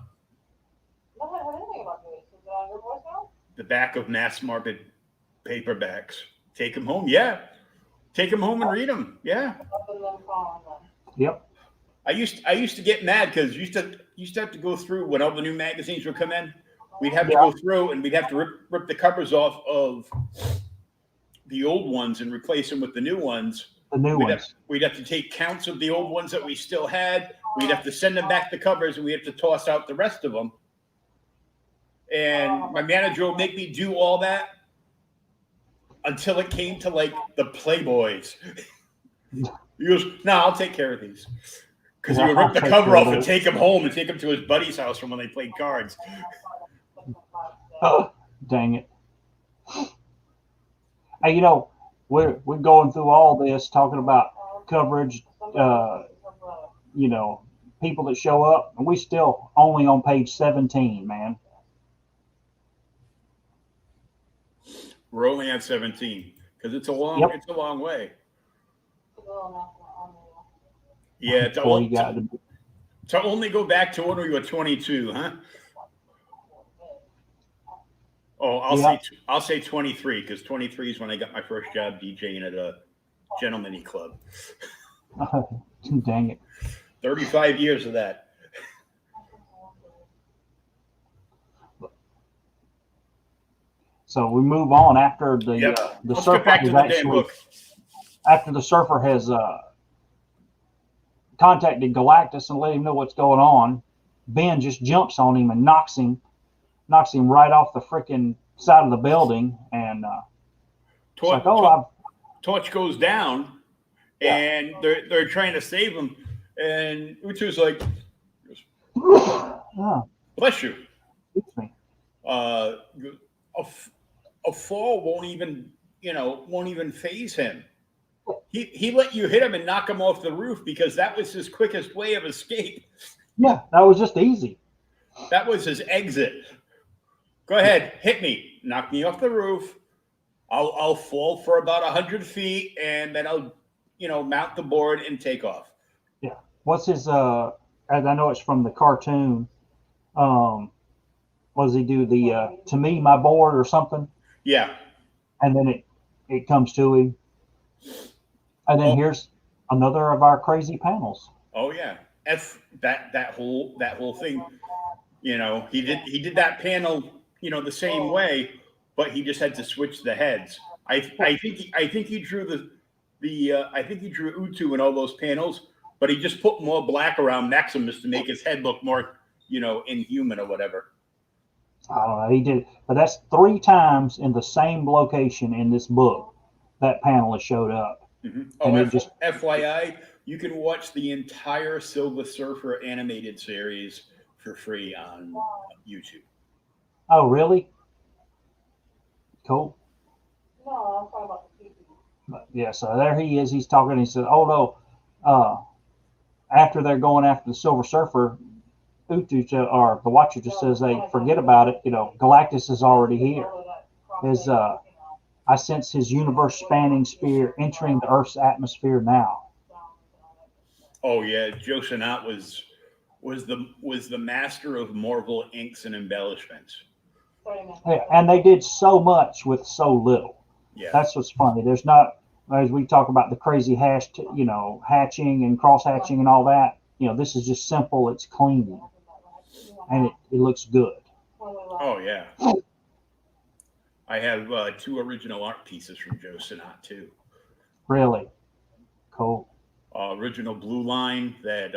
don't have anything about this. Is it on your voicemail? the back of mass market paperbacks. Take them home. Yeah. Take them home and read them. Yeah. Yep. I used to get mad because used to have to go through when all the new magazines would come in. We'd have to go through and we'd have to rip the covers off of the old ones and replace them with the new ones. The new ones. We'd have to take counts of the old ones that we still had. We'd have to send them back the covers, and we have to toss out the rest of them. And my manager would make me do all that until it came to like the Playboys. He goes, "No, I'll take care of these." Because he would rip the cover off and take them home and take them to his buddy's house from when they played cards. Oh, dang it. Hey, you know, we're going through all this talking about coverage, you know, people that show up, and we still only on page 17, man. We're only at 17 because it's a long way. Yeah, to only go back to when we were 22, huh? Oh, I'll say 23 because 23 is when I got my first job DJing at a gentlemanly club. Dang it. 35 years of that. So we move on after the Let's surfer get back to the damn book. After the surfer has contacted Galactus and let him know what's going on. Ben just jumps on him and knocks him right off the freaking side of the building, and Torch goes down, and they're trying to save him, and Utu's like, "Bless you." Excuse me. A fall won't even phase him. He let you hit him and knock him off the roof because that was his quickest way of escape. Yeah, that was just easy. That was his exit. Go ahead, hit me, knock me off the roof. I'll fall for about 100 feet, and then I'll, mount the board and take off. Yeah. What's his? As I know it's from the cartoon. What does he do? The to me, my board or something. Yeah. And then it comes to him. And then here's another of our crazy panels. Oh yeah, that whole thing. He did that panel, the same way, but he just had to switch the heads. I think he drew I think he drew Utu in all those panels, but he just put more black around Maximus to make his head look more, inhuman or whatever. I don't know. He did, but that's 3 times in the same location in this book that panel has showed up. Mm-hmm. Oh, FYI, you can watch the entire Silver Surfer animated series for free on YouTube. Oh, really? Cool. No, I'm talking about the TV. But yeah, so there he is. He's talking. He said, "Oh no!" After they're going after the Silver Surfer, Utu or the Watcher just says, "Hey, forget about it. Galactus is already here. I sense his universe-spanning spear entering the Earth's atmosphere now." Oh yeah, Joe Sinnott was the master of Marvel inks and embellishments. Yeah, and they did so much with so little. Yeah, that's what's funny. There's not, as we talk about the crazy hatching and cross hatching and all that. This is just simple. It's clean, and it looks good. Oh yeah. I have 2 original art pieces from Joe Sinnott too. Really? Cool. Original Blue Line that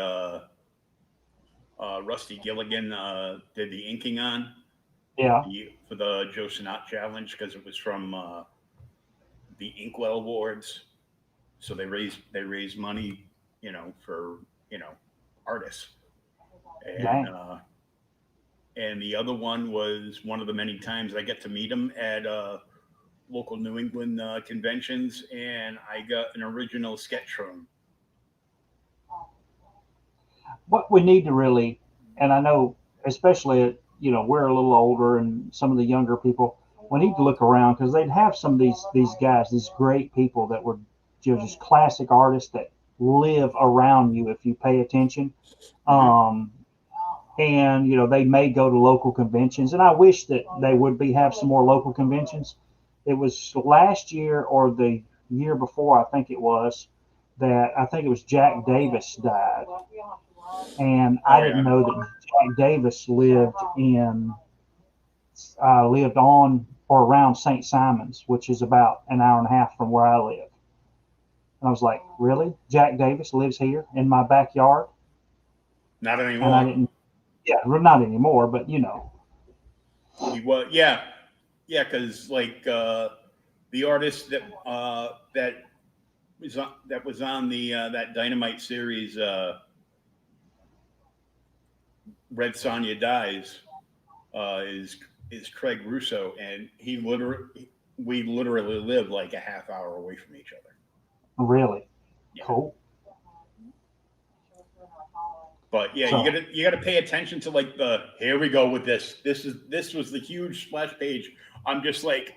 Rusty Gilligan did the inking on. Yeah. For the Joe Sinnott challenge because it was from the Inkwell Awards, so they raised money, for artists. And the other one was one of the many times I get to meet him at local New England conventions, and I got an original sketch from him. What we need to really, and I know especially, we're a little older and some of the younger people, we need to look around because they'd have some of these guys, these great people that were just classic artists that live around you if you pay attention. and they may go to local conventions, and I wish that they would have some more local conventions. It was last year or the year before, I think it was, that I think it was Jack Davis died, and I didn't know that Jack Davis lived on or around St. Simon's, which is about an hour and a half from where I live. And I was like, really? Jack Davis lives here in my backyard? Not anymore. And I didn't. Yeah, not anymore, but He was, yeah, because like the artist that was on the that Dynamite series, Red Sonja Dies, is Craig Russo, and we literally live like a half hour away from each other. Really? Yeah. Cool. But yeah, So, you gotta pay attention to like here we go with this. This was the huge splash page. I'm just like,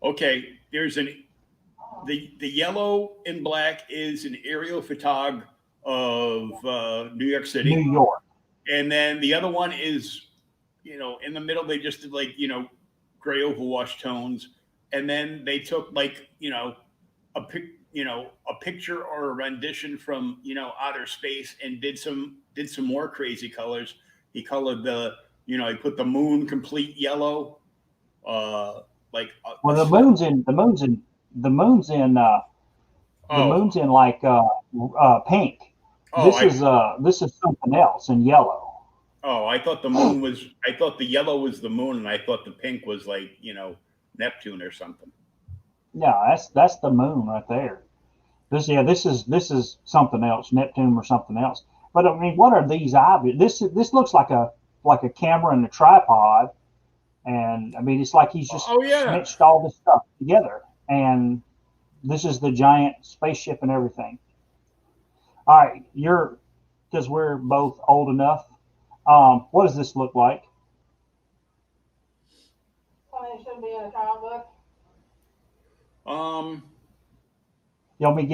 okay, there's the yellow and black is an aerial photog of New York City. New York. And then the other one is, in the middle they just did like, gray overwash tones. And then they took like, a picture or a rendition from outer space and did some more crazy colors. He colored he put the moon complete yellow. The moon's in like pink. This is something else in yellow. Oh, I thought the yellow was the moon, and I thought the pink was like Neptune or something. Yeah, that's the moon right there. This is something else, Neptune or something else. But I mean, what are these objects? This looks like a camera and a tripod, and I mean, it's like he's just mixed all this stuff together. And this is the giant spaceship and everything. All right, because we're both old enough. What does this look like? Something should be in a comic book. You want me to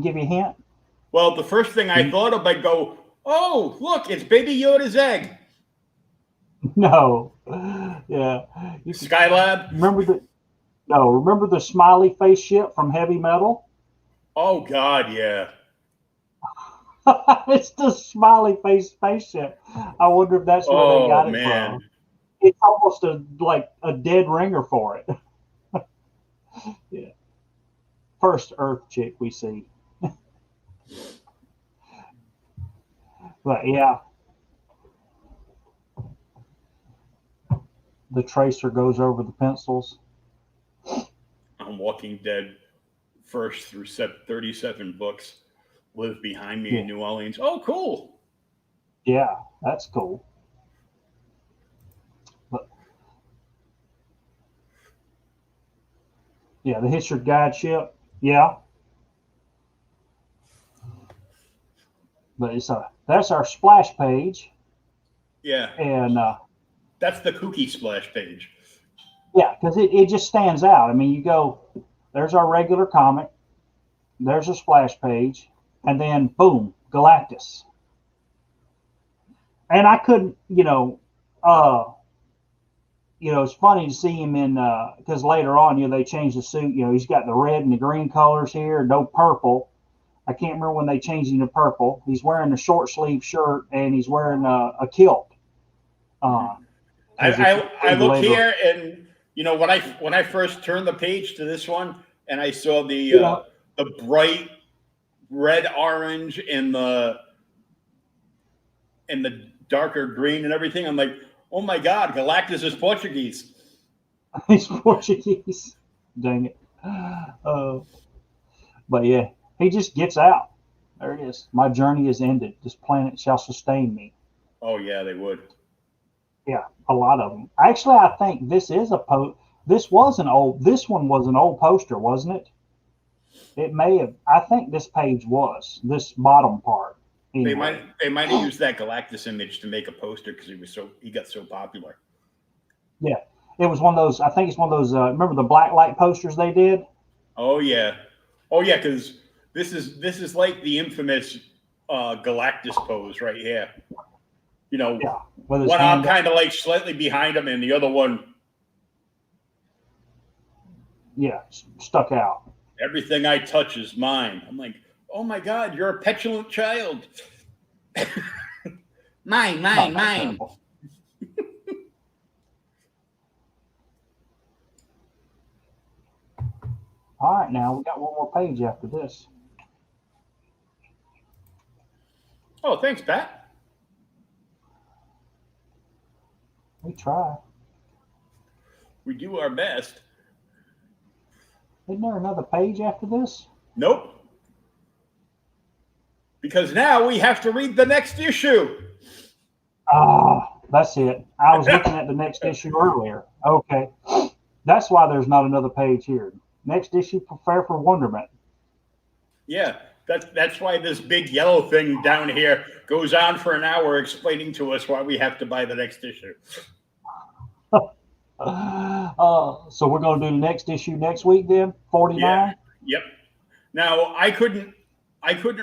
give you a hint? Well, the first thing I thought of, I'd go, oh, look, it's Baby Yoda's egg. No. Yeah. Skylab? Remember the smiley face ship from Heavy Metal? Oh, God, yeah. It's the smiley face spaceship. I wonder if that's where they got it from. It's almost a dead ringer for it. Yeah. First Earth chick we see. But yeah. The tracer goes over the pencils. I'm Walking Dead first through 37 books live behind me in New Orleans. Oh, cool. Yeah, that's cool. But yeah, the Hitcher guide ship. Yeah. But that's our splash page. Yeah. And that's the kooky splash page. Yeah, because it just stands out. I mean, there's our regular comic, there's a splash page, and then boom, Galactus. And I couldn't, it's funny to see him in, because later on, they changed the suit. He's got the red and the green colors here, no purple. I can't remember when they changed him to purple. He's wearing a short sleeve shirt and he's wearing a kilt. I look here, and when I first turned the page to this one, and I saw the bright red, orange, and the darker green and everything, I'm like, oh my God, Galactus is Portuguese. He's Portuguese. Dang it. But yeah, he just gets out. There it is. My journey is ended. This planet shall sustain me. Oh yeah, they would. Yeah, a lot of them. Actually, I think this is this one was an old poster, wasn't it? It may have. I think this page was this bottom part. Anyway. They might have used that Galactus image to make a poster because he got so popular. Yeah, it was one of those. I think it's one of those. Remember the black light posters they did? Oh yeah, because this is like the infamous Galactus pose right here. You know, Yeah, with his one arm hand up. kind of like slightly behind him, and the other one, Yeah, stuck out. everything I touch is mine. I'm like, oh my God, you're a petulant child. Mine, No, mine, not mine. terrible. All right, now we got one more page after this. Oh, thanks, Pat. We try. We do our best. Isn't there another page after this? Nope. Because now we have to read the next issue. Ah, that's it. I was looking at the next issue earlier. Okay. That's why there's not another page here. Next issue, Prepare for Wonderment. Yeah, that's why this big yellow thing down here goes on for an hour explaining to us why we have to buy the next issue. So we're going to do the next issue next week then, 49? Yeah. Yep. Now I couldn't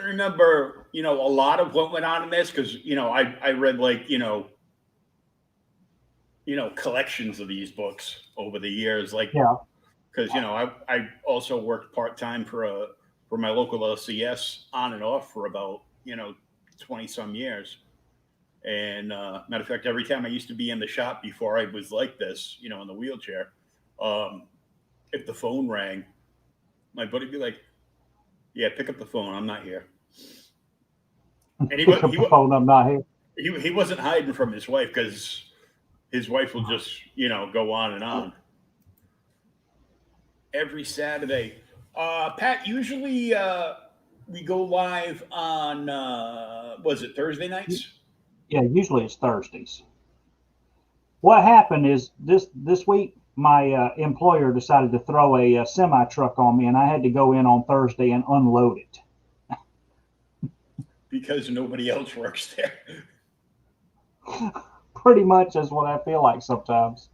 remember, a lot of what went on in this because I read like collections of these books over the years, like Yeah. because I also worked part-time for my local LCS on and off for about 20 some years. And matter of fact, every time I used to be in the shop before I was like this, in the wheelchair, if the phone rang, my buddy'd be like, "Yeah, pick up the phone. I'm not here." And Pick up the phone, I'm not here. He wasn't hiding from his wife because his wife will just go on and on. Every Saturday, Pat. Usually we go live on was it Thursday nights? Yeah, usually it's Thursdays. What happened is this week my employer decided to throw a semi truck on me, and I had to go in on Thursday and unload it. Because nobody else works there. Pretty much is what I feel like sometimes.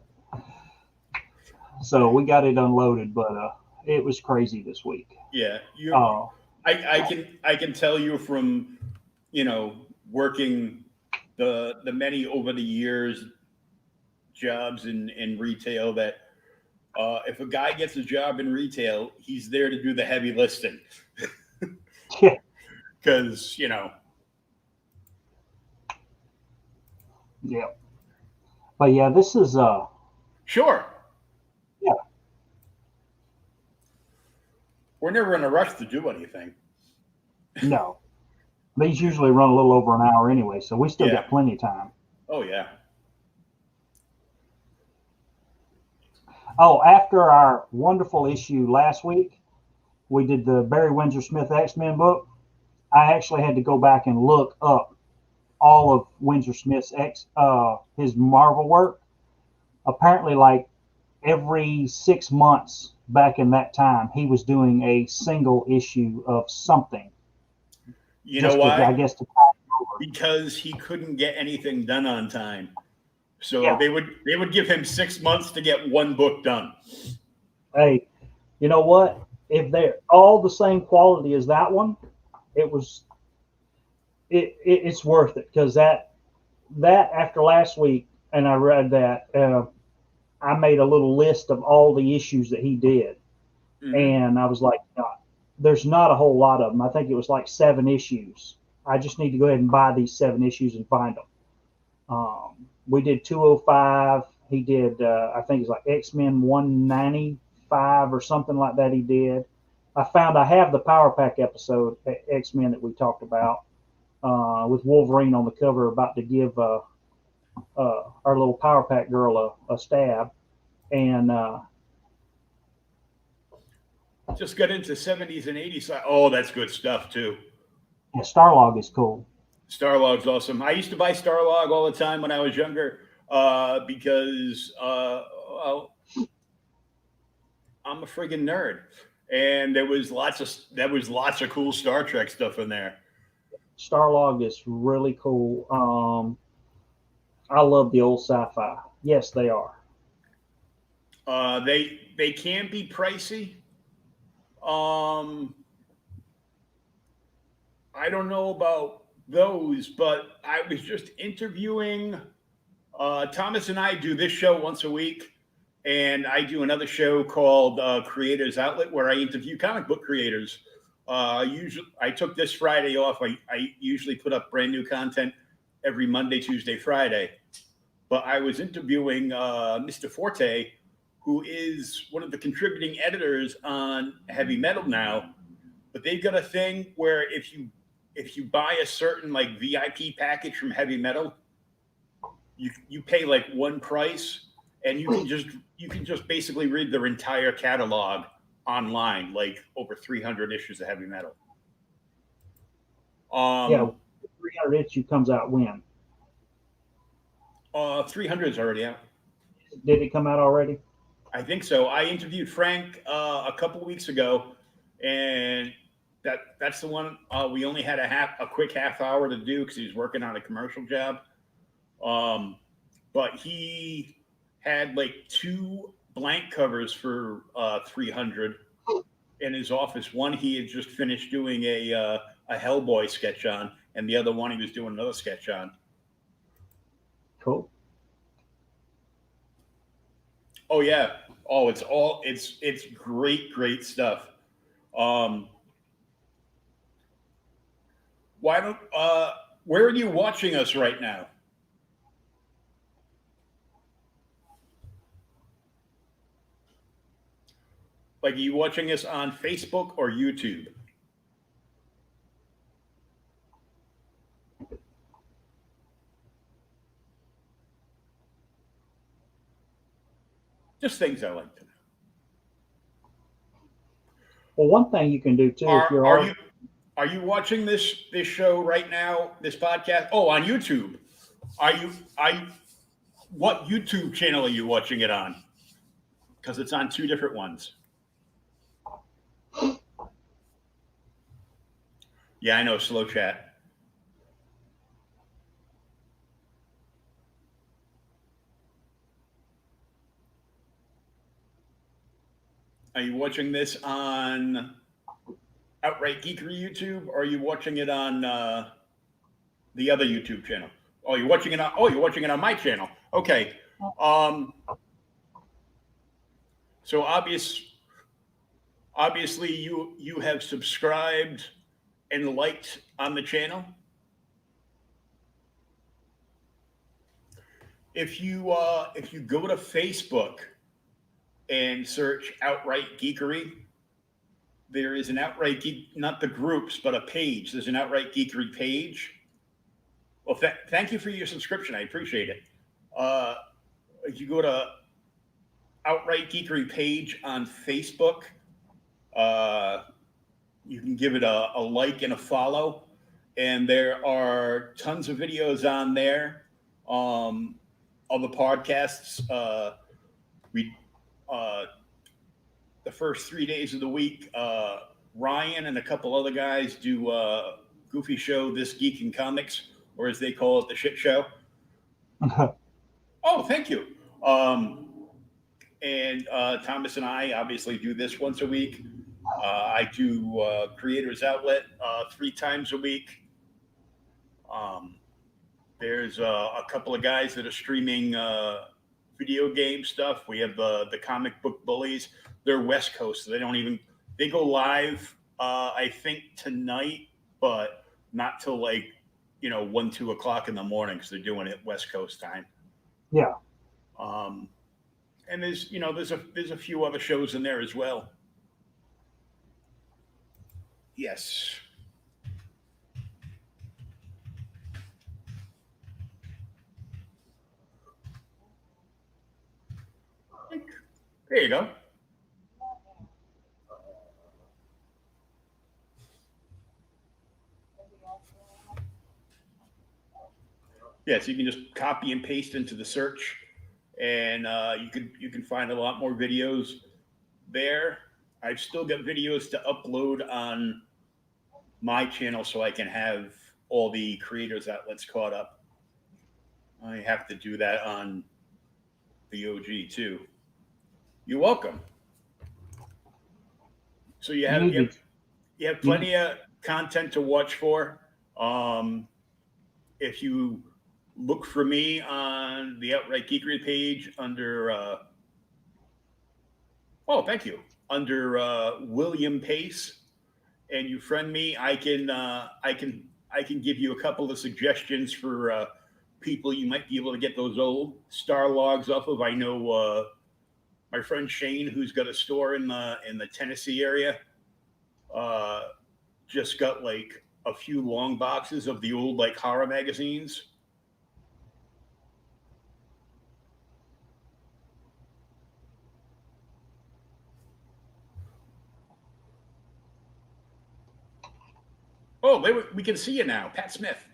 So we got it unloaded, but it was crazy this week. Yeah, Oh, I can tell you from working the many over the years jobs in retail that if a guy gets a job in retail, he's there to do the heavy lifting. yeah. Because Yeah. But yeah, this is sure. Yeah. We're never in a rush to do anything. No. These usually run a little over an hour anyway, so we still got plenty of time. Oh yeah. Oh, after our wonderful issue last week, we did the Barry Windsor Smith X-Men book. I actually had to go back and look up all of Windsor Smith's his Marvel work. Apparently, like every 6 months back in that time, he was doing a single issue of something. You know why? I guess because he couldn't get anything done on time. So they would give him 6 months to get one book done. Hey, you know what? If they're all the same quality as that one, it's worth it because that after last week, and I read that, I made a little list of all the issues that he did, and I was like, there's not a whole lot of them. I think it was like 7 issues. I just need to go ahead and buy these 7 issues and find them. We did 205. He did, I think it's like X-Men 195 or something like that. He did. I have the Power Pack episode, X-Men, that we talked about, with Wolverine on the cover about to give our little Power Pack girl a stab. And just got into 70s and 80s. Oh, that's good stuff too. Yeah, Starlog is cool. Starlog's awesome. I used to buy Starlog all the time when I was younger because well, I'm a friggin' nerd, and there was lots of cool Star Trek stuff in there. Starlog is really cool. I love the old sci-fi. Yes, they are. They can be pricey. I don't know about those, but I was just interviewing. Thomas and I do this show once a week, and I do another show called Creators Outlet where I interview comic book creators. Usually, I took this Friday off. I usually put up brand new content every Monday, Tuesday, Friday. But I was interviewing Mr. Forte, who is one of the contributing editors on Heavy Metal now. But they've got a thing where if you buy a certain like VIP package from Heavy Metal, you pay like one price, and you can just basically read their entire catalog online, like over 300 issues of Heavy Metal. Yeah, 300 issue comes out when? 300 is already out. Did it come out already? I think so. I interviewed Frank a couple weeks ago, and that's the one we only had a quick half hour to do because he was working on a commercial job. But he had like 2 blank covers for 300 in his office. One he had just finished doing a Hellboy sketch on, and the other one he was doing another sketch on. Cool. Oh yeah. Oh, it's great stuff. Why don't where are you watching us right now? Like, are you watching us on Facebook or YouTube? Just things I like to know. Well, one thing you can do too, Are you watching this show right now? This podcast? Oh, on YouTube. What YouTube channel are you watching it on? Because it's on 2 different ones. Yeah, I know. Slow chat. Are you watching this on Outright Geekery YouTube, or are you watching it on the other YouTube channel? Oh, you're watching it on my channel. Okay. So obviously you have subscribed and liked on the channel. If you go to Facebook and search Outright Geekery, there is an Outright Geek, not the groups, but a page. There's an Outright Geekery page. Well, thank you for your subscription. I appreciate it. If you go to Outright Geekery page on Facebook, you can give it a like and a follow. And there are tons of videos on there. Of the podcasts, the first 3 days of the week, Ryan and a couple other guys do Goofy Show, This Geek in Comics, or as they call it, the Shit Show. Oh, thank you. And Thomas and I obviously do this once a week. I do Creators Outlet 3 times a week. There's a couple of guys that are streaming video game stuff. We have the Comic Book Bullies. They're West Coast, so they go live I think tonight, but not till like 1, 2 o'clock in the morning because they're doing it West Coast time. Yeah. And there's a few other shows in there as well. Yes. There you go. Yeah, so you can just copy and paste into the search, and you can find a lot more videos there. I've still got videos to upload on my channel so I can have all the creators outlets caught up. I have to do that on the OG too. You're welcome. So you have plenty of content to watch for. if you look for me on the Outright Geekery page under thank you, under William Pace, and you friend me, I can give you a couple of suggestions for people you might be able to get those old Star Logs off of. I know my friend Shane, who's got a store in the Tennessee area, just got like a few long boxes of the old like horror magazines. Oh, we can see you now, Pat Smith.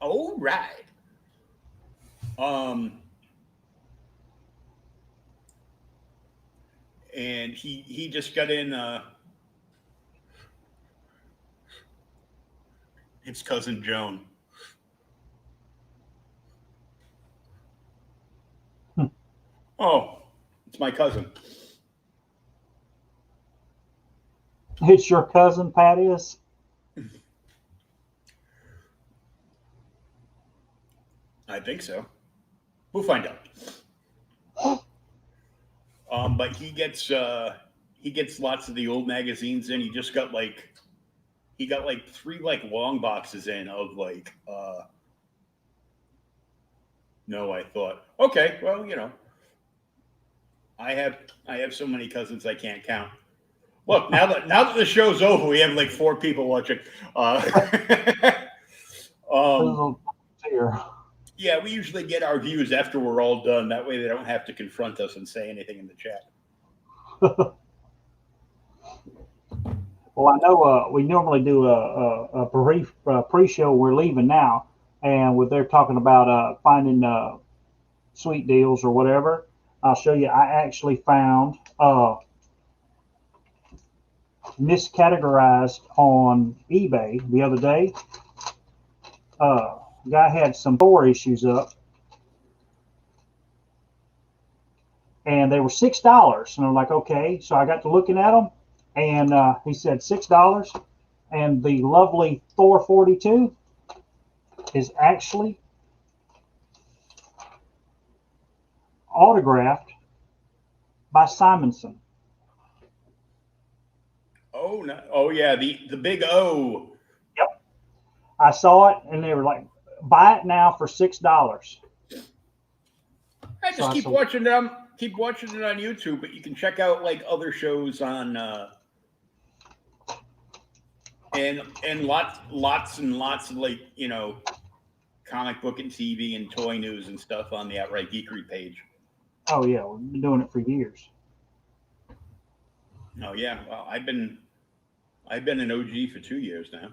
All right. And he just got in his cousin Joan. Oh, it's my cousin. It's your cousin, Pat is? I think so. We'll find out. But he gets lots of the old magazines in. He got like 3 like long boxes in of like no, I thought, okay, well, I have so many cousins I can't count. Look, now that the show's over, we have like 4 people watching. Yeah, we usually get our views after we're all done. That way they don't have to confront us and say anything in the chat. Well, I know we normally do a brief pre-show. We're leaving now, and they're talking about finding sweet deals or whatever. I'll show you. I actually found miscategorized on eBay the other day. Guy had some Thor issues up, and they were $6. And I'm like, okay. So I got to looking at them, and he said $6. And the lovely Thor 42 is actually autographed by Simonson. Oh no! Oh yeah, the big O. Yep. I saw it, and they were like, "Buy it now for $6." I just keep watching it on YouTube, but you can check out like other shows on and lots and lots of like comic book and TV and toy news and stuff on the Outright Geekery page. Oh yeah, we've been doing it for years. Oh yeah, well I've been an OG for 2 years now.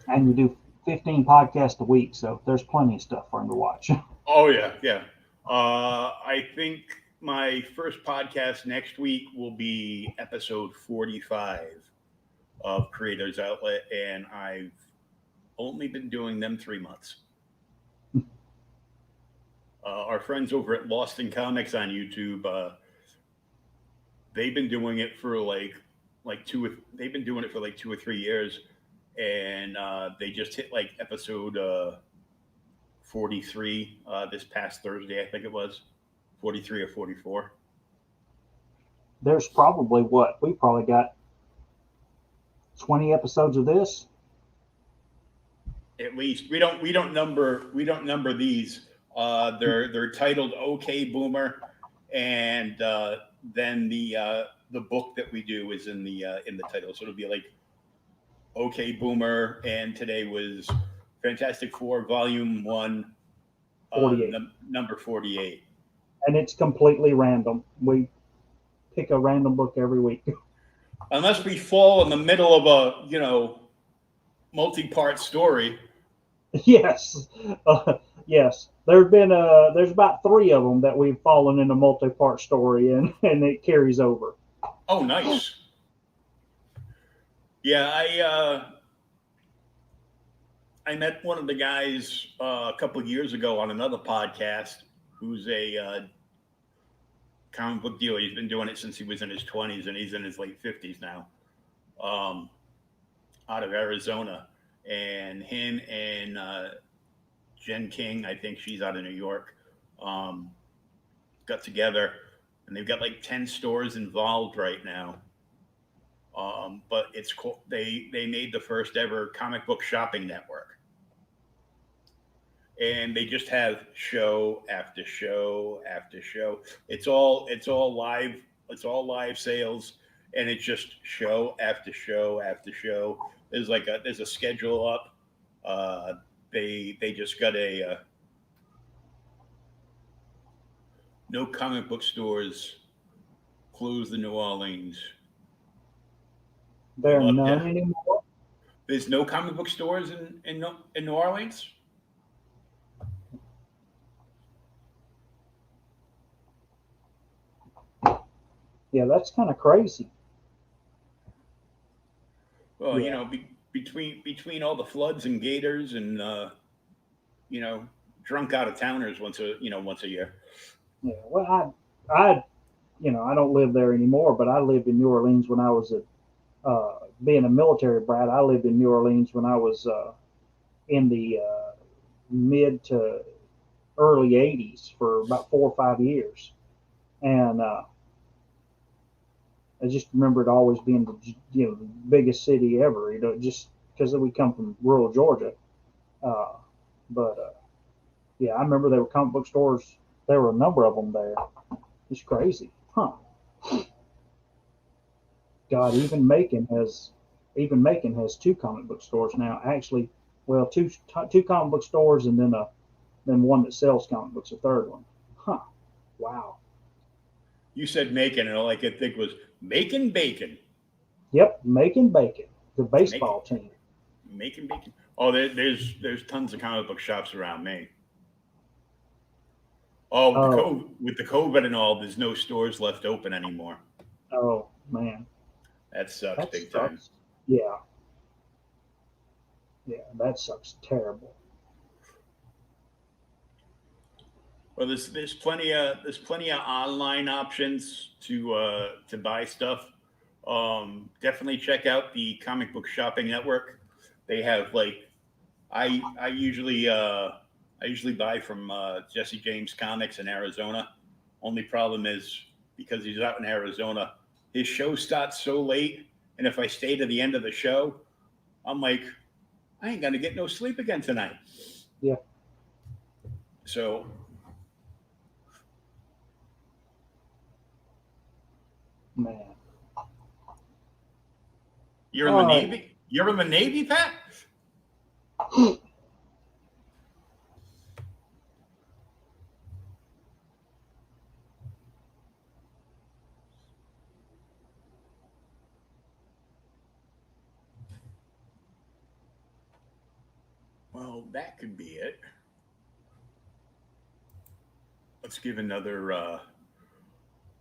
And you do 15 podcasts a week, so there's plenty of stuff for him to watch. Oh yeah, yeah. I think my first podcast next week will be episode 45 of Creators Outlet, and I've only been doing them 3 months. Our friends over at Lost in Comics on YouTube, they've been doing it for they've been doing it for like 2 or 3 years, and they just hit like episode 43 this past Thursday, I think it was 43 or 44. There's probably we probably got 20 episodes of this. At least we don't number these. They're titled OK Boomer, and then the book that we do is in the title, so it'll be like OK Boomer, and today was FantasticFour Volume 1, 48. Number 48. And it's completely random. We pick a random book every week. Unless we fall in the middle of a, multi-part story. Yes. Yes. There's about 3 of them that we've fallen in a multi-part story, and it carries over. Oh, nice. Yeah, I met one of the guys a couple of years ago on another podcast who's a comic book dealer. He's been doing it since he was in his 20s, and he's in his late 50s now, out of Arizona. and him and Jen King, I think she's out of New York, got together, and they've got like 10 stores involved right now. But it's cool. They made the first ever comic book shopping network, and they just have show after show after show. It's all live. It's all live sales, and it's just show after show after show. There's a schedule up. Uh, they just got a no comic book stores closed in New Orleans. There are none anymore. There's no comic book stores in New Orleans. Yeah, that's kind of crazy. Well, Yeah. Between all the floods and gators and drunk out of towners once a year. Yeah. Well, I I don't live there anymore, but I lived in New Orleans when I was being a military brat. I lived in New Orleans when I was in the mid to early '80s for about 4 or 5 years, and I just remember it always being the biggest city ever. Just because we come from rural Georgia, uh, but yeah, I remember there were comic book stores. There were a number of them there. It's crazy, huh? God, even Macon has two comic book stores now. Actually, well, two comic book stores, and then one that sells comic books, a third one. Huh? Wow. You said Macon, and all I could think was Macon Bacon. Yep, Macon Bacon, the Macon, baseball team. Macon Bacon. Oh, there's tons of comic book shops around me. Oh, Oh, with the COVID and all, there's no stores left open anymore. oh man, That sucks that big time. sucks. Yeah, yeah, that sucks terrible. Well, there's plenty of online options to buy stuff. Definitely check out the Comic Book Shopping Network. They have like I usually buy from Jesse James Comics in Arizona. Only problem is because he's out in Arizona, his show starts so late, and if I stay to the end of the show, I'm like, I ain't gonna get no sleep again tonight. Yeah, So man. you're in the All right. Navy. You're in the Navy, Pat. Well, that could be it. Let's give another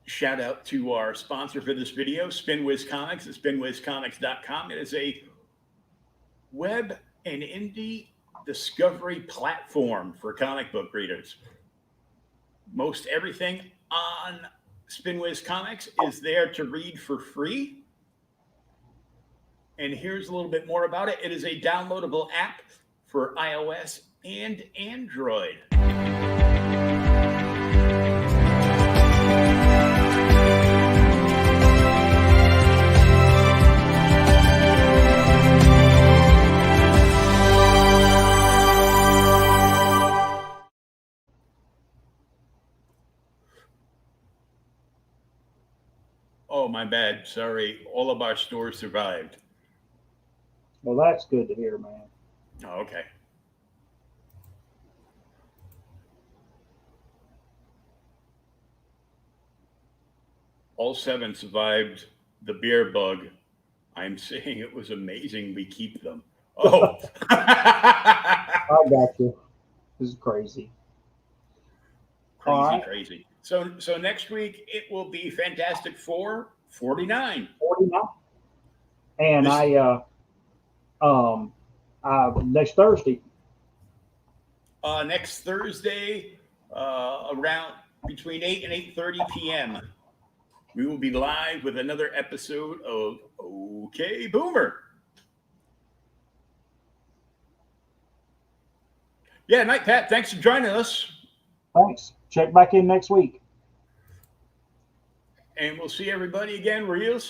shout out to our sponsor for this video, SpinWiz Comics at spinwizcomics.com. It is a web and indie discovery platform for comic book readers. Most everything on SpinWiz Comics is there to read for free. And here's a little bit more about it. It is a downloadable app for iOS and Android. Oh, my bad. Sorry. All of our stores survived. Well, that's good to hear, man. Oh, okay. All 7 survived the beer bug. I'm saying it was amazing we keep them. Oh. I got you. This is crazy. All Crazy, right. crazy. So next week it will be Fantastic Four 49. 49. And This next Thursday. Next Thursday, around between 8 and 8:30 p.m. we will be live with another episode of OK Boomer. Yeah, night, Pat. Thanks for joining us. Thanks. Check back in next week. And we'll see everybody again real soon.